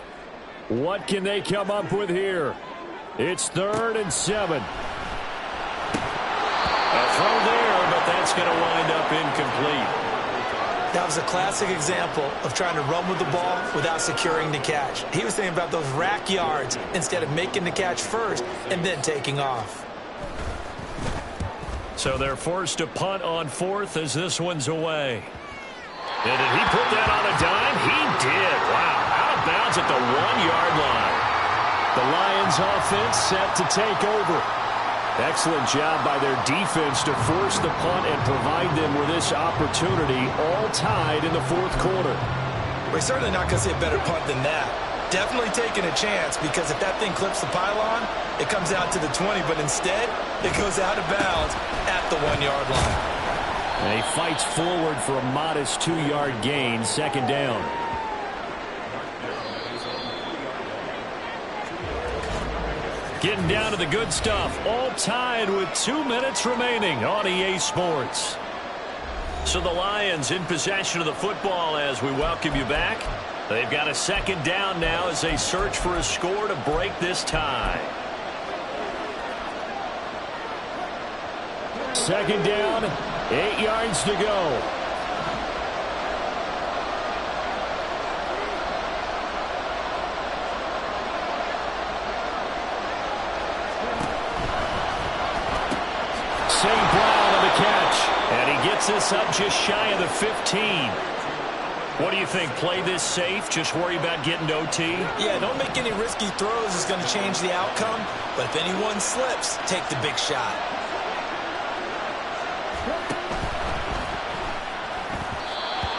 What can they come up with here? It's 3rd and 7. A throw there, but that's going to wind up incomplete. That was a classic example of trying to run with the ball without securing the catch. He was thinking about those rack yards instead of making the catch first and then taking off. So they're forced to punt on 4th as this one's away. And did he put that on a dime? He did. Wow. Out of bounds at the 1-yard line. The Lions offense set to take over. Excellent job by their defense to force the punt and provide them with this opportunity, all tied in the 4th quarter. We're certainly not going to see a better punt than that. Definitely taking a chance, because if that thing clips the pylon, it comes out to the 20, but instead it goes out of bounds at the 1-yard line. And he fights forward for a modest 2-yard gain, second down. Getting down to the good stuff, all tied with 2 minutes remaining on EA Sports. So the Lions in possession of the football as we welcome you back. They've got a second down now as they search for a score to break this tie. Second down, 8 yards to go. St. Brown on the catch. And he gets this up just shy of the 15. What do you think? Play this safe? Just worry about getting to OT? Yeah, don't make any risky throws. It's going to change the outcome. But if anyone slips, take the big shot.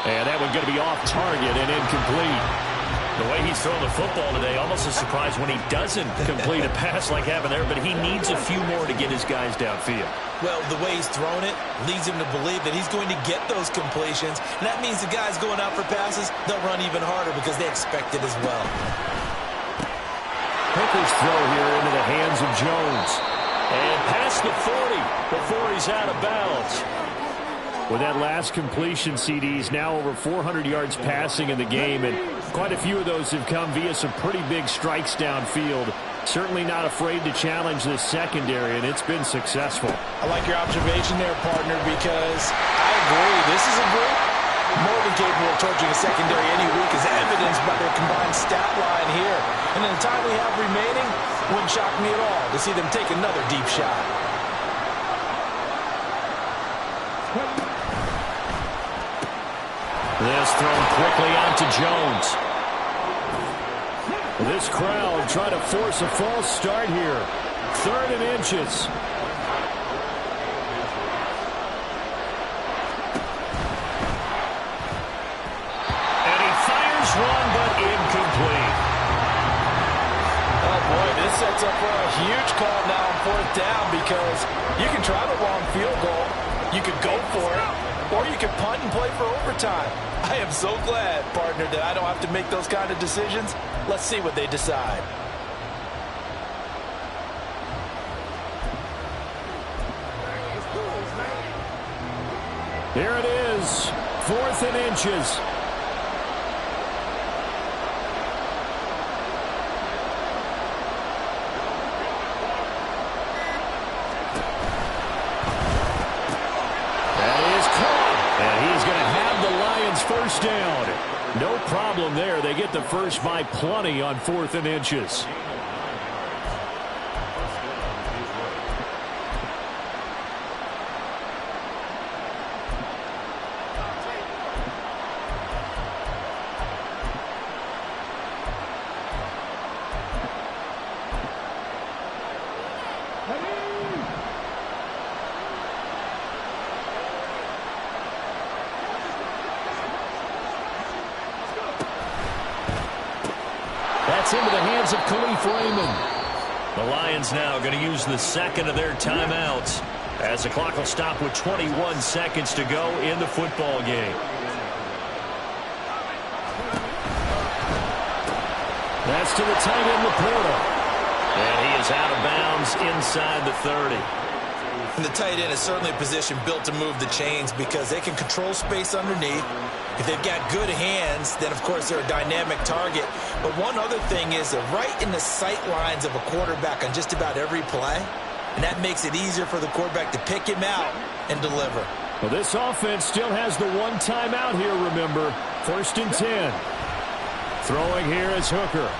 And that one going to be off target and incomplete. The way he's throwing the football today, almost a surprise when he doesn't complete a pass like happened there, but he needs a few more to get his guys downfield. Well, the way he's thrown it leads him to believe that he's going to get those completions, and that means the guys going out for passes, they'll run even harder because they expect it as well. Hooker's throw here into the hands of Jones. And past the 40 before he's out of bounds. With that last completion, CD's now over 400 yards passing in the game, and quite a few of those have come via some pretty big strikes downfield. Certainly not afraid to challenge this secondary, and it's been successful. I like your observation there, partner, because I agree. This is a group more than capable of torching a secondary any week, as evidenced by their combined stat line here. And in the time we have remaining, wouldn't shock me at all to see them take another deep shot. This thrown quickly out to Jones. This crowd trying to force a false start here. 3rd and inches. And he fires one, but incomplete. Oh, boy, this sets up for a huge call now on 4th down, because you can try the long field goal, you could go for it, or you can punt and play for overtime. I am so glad, partner, that I don't have to make those kind of decisions. Let's see what they decide. Here it is, 4th and inches. First down. No problem there. They get the first by plenty on 4th and inches. Into the hands of Khalif Raymond. The Lions now going to use the second of their timeouts as the clock will stop with 21 seconds to go in the football game. That's to the tight end, Laporta. And he is out of bounds inside the 30. And the tight end is certainly a position built to move the chains because they can control space underneath. If they've got good hands, then, of course, they're a dynamic target. But one other thing is they're right in the sight lines of a quarterback on just about every play, and that makes it easier for the quarterback to pick him out and deliver. Well, this offense still has the one timeout here, remember. 1st and 10. Throwing here is Hooker.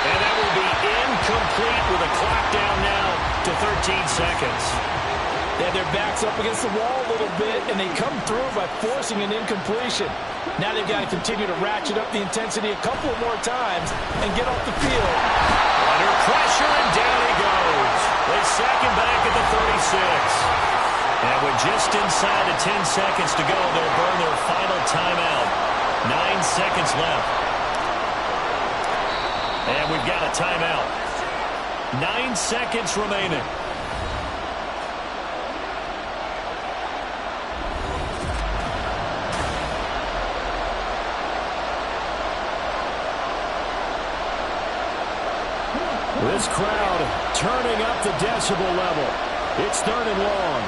And that will be incomplete with a clock down now to 13 seconds. They had their backs up against the wall a little bit, and they come through by forcing an incompletion. Now they've got to continue to ratchet up the intensity a couple more times and get off the field. Under pressure, and down he goes. They sack him back at the 36. And with just inside of 10 seconds to go, they'll burn their final timeout. 9 seconds left. And we've got a timeout. 9 seconds remaining. This crowd turning up the decibel level. It's 3rd and long.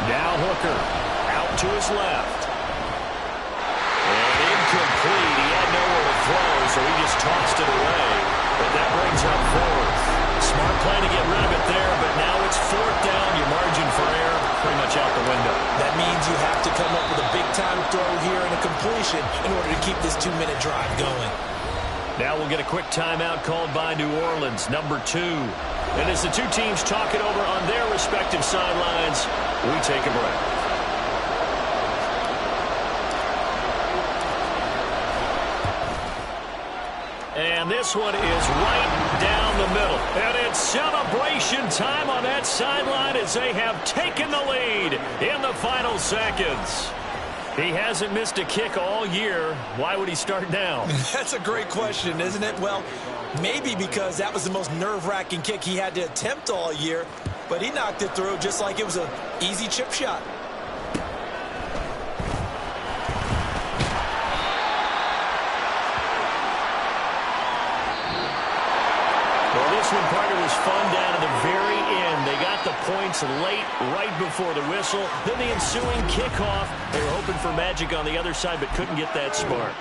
Now Hooker out to his left. And incomplete. He had nowhere to throw, so he just tossed it away. But that brings up 4th. Smart play to get rid of it there, but now it's 4th down. Your margin for error pretty much out the window. That means you have to come up with a big-time throw here and a completion in order to keep this 2-minute drive going. Now we'll get a quick timeout called by New Orleans, number 2. And as the two teams talk it over on their respective sidelines, we take a break. And this one is right down the middle. And it's celebration time on that sideline as they have taken the lead in the final seconds. He hasn't missed a kick all year. Why would he start now? That's a great question, isn't it? Well, maybe because that was the most nerve-wracking kick he had to attempt all year, but he knocked it through just like it was an easy chip shot. Well, this one, partner, was fun down to the very end. They got the points late, right before the whistle. Then the ensuing kickoff. They were hoping for magic on the other side, but couldn't get that spark.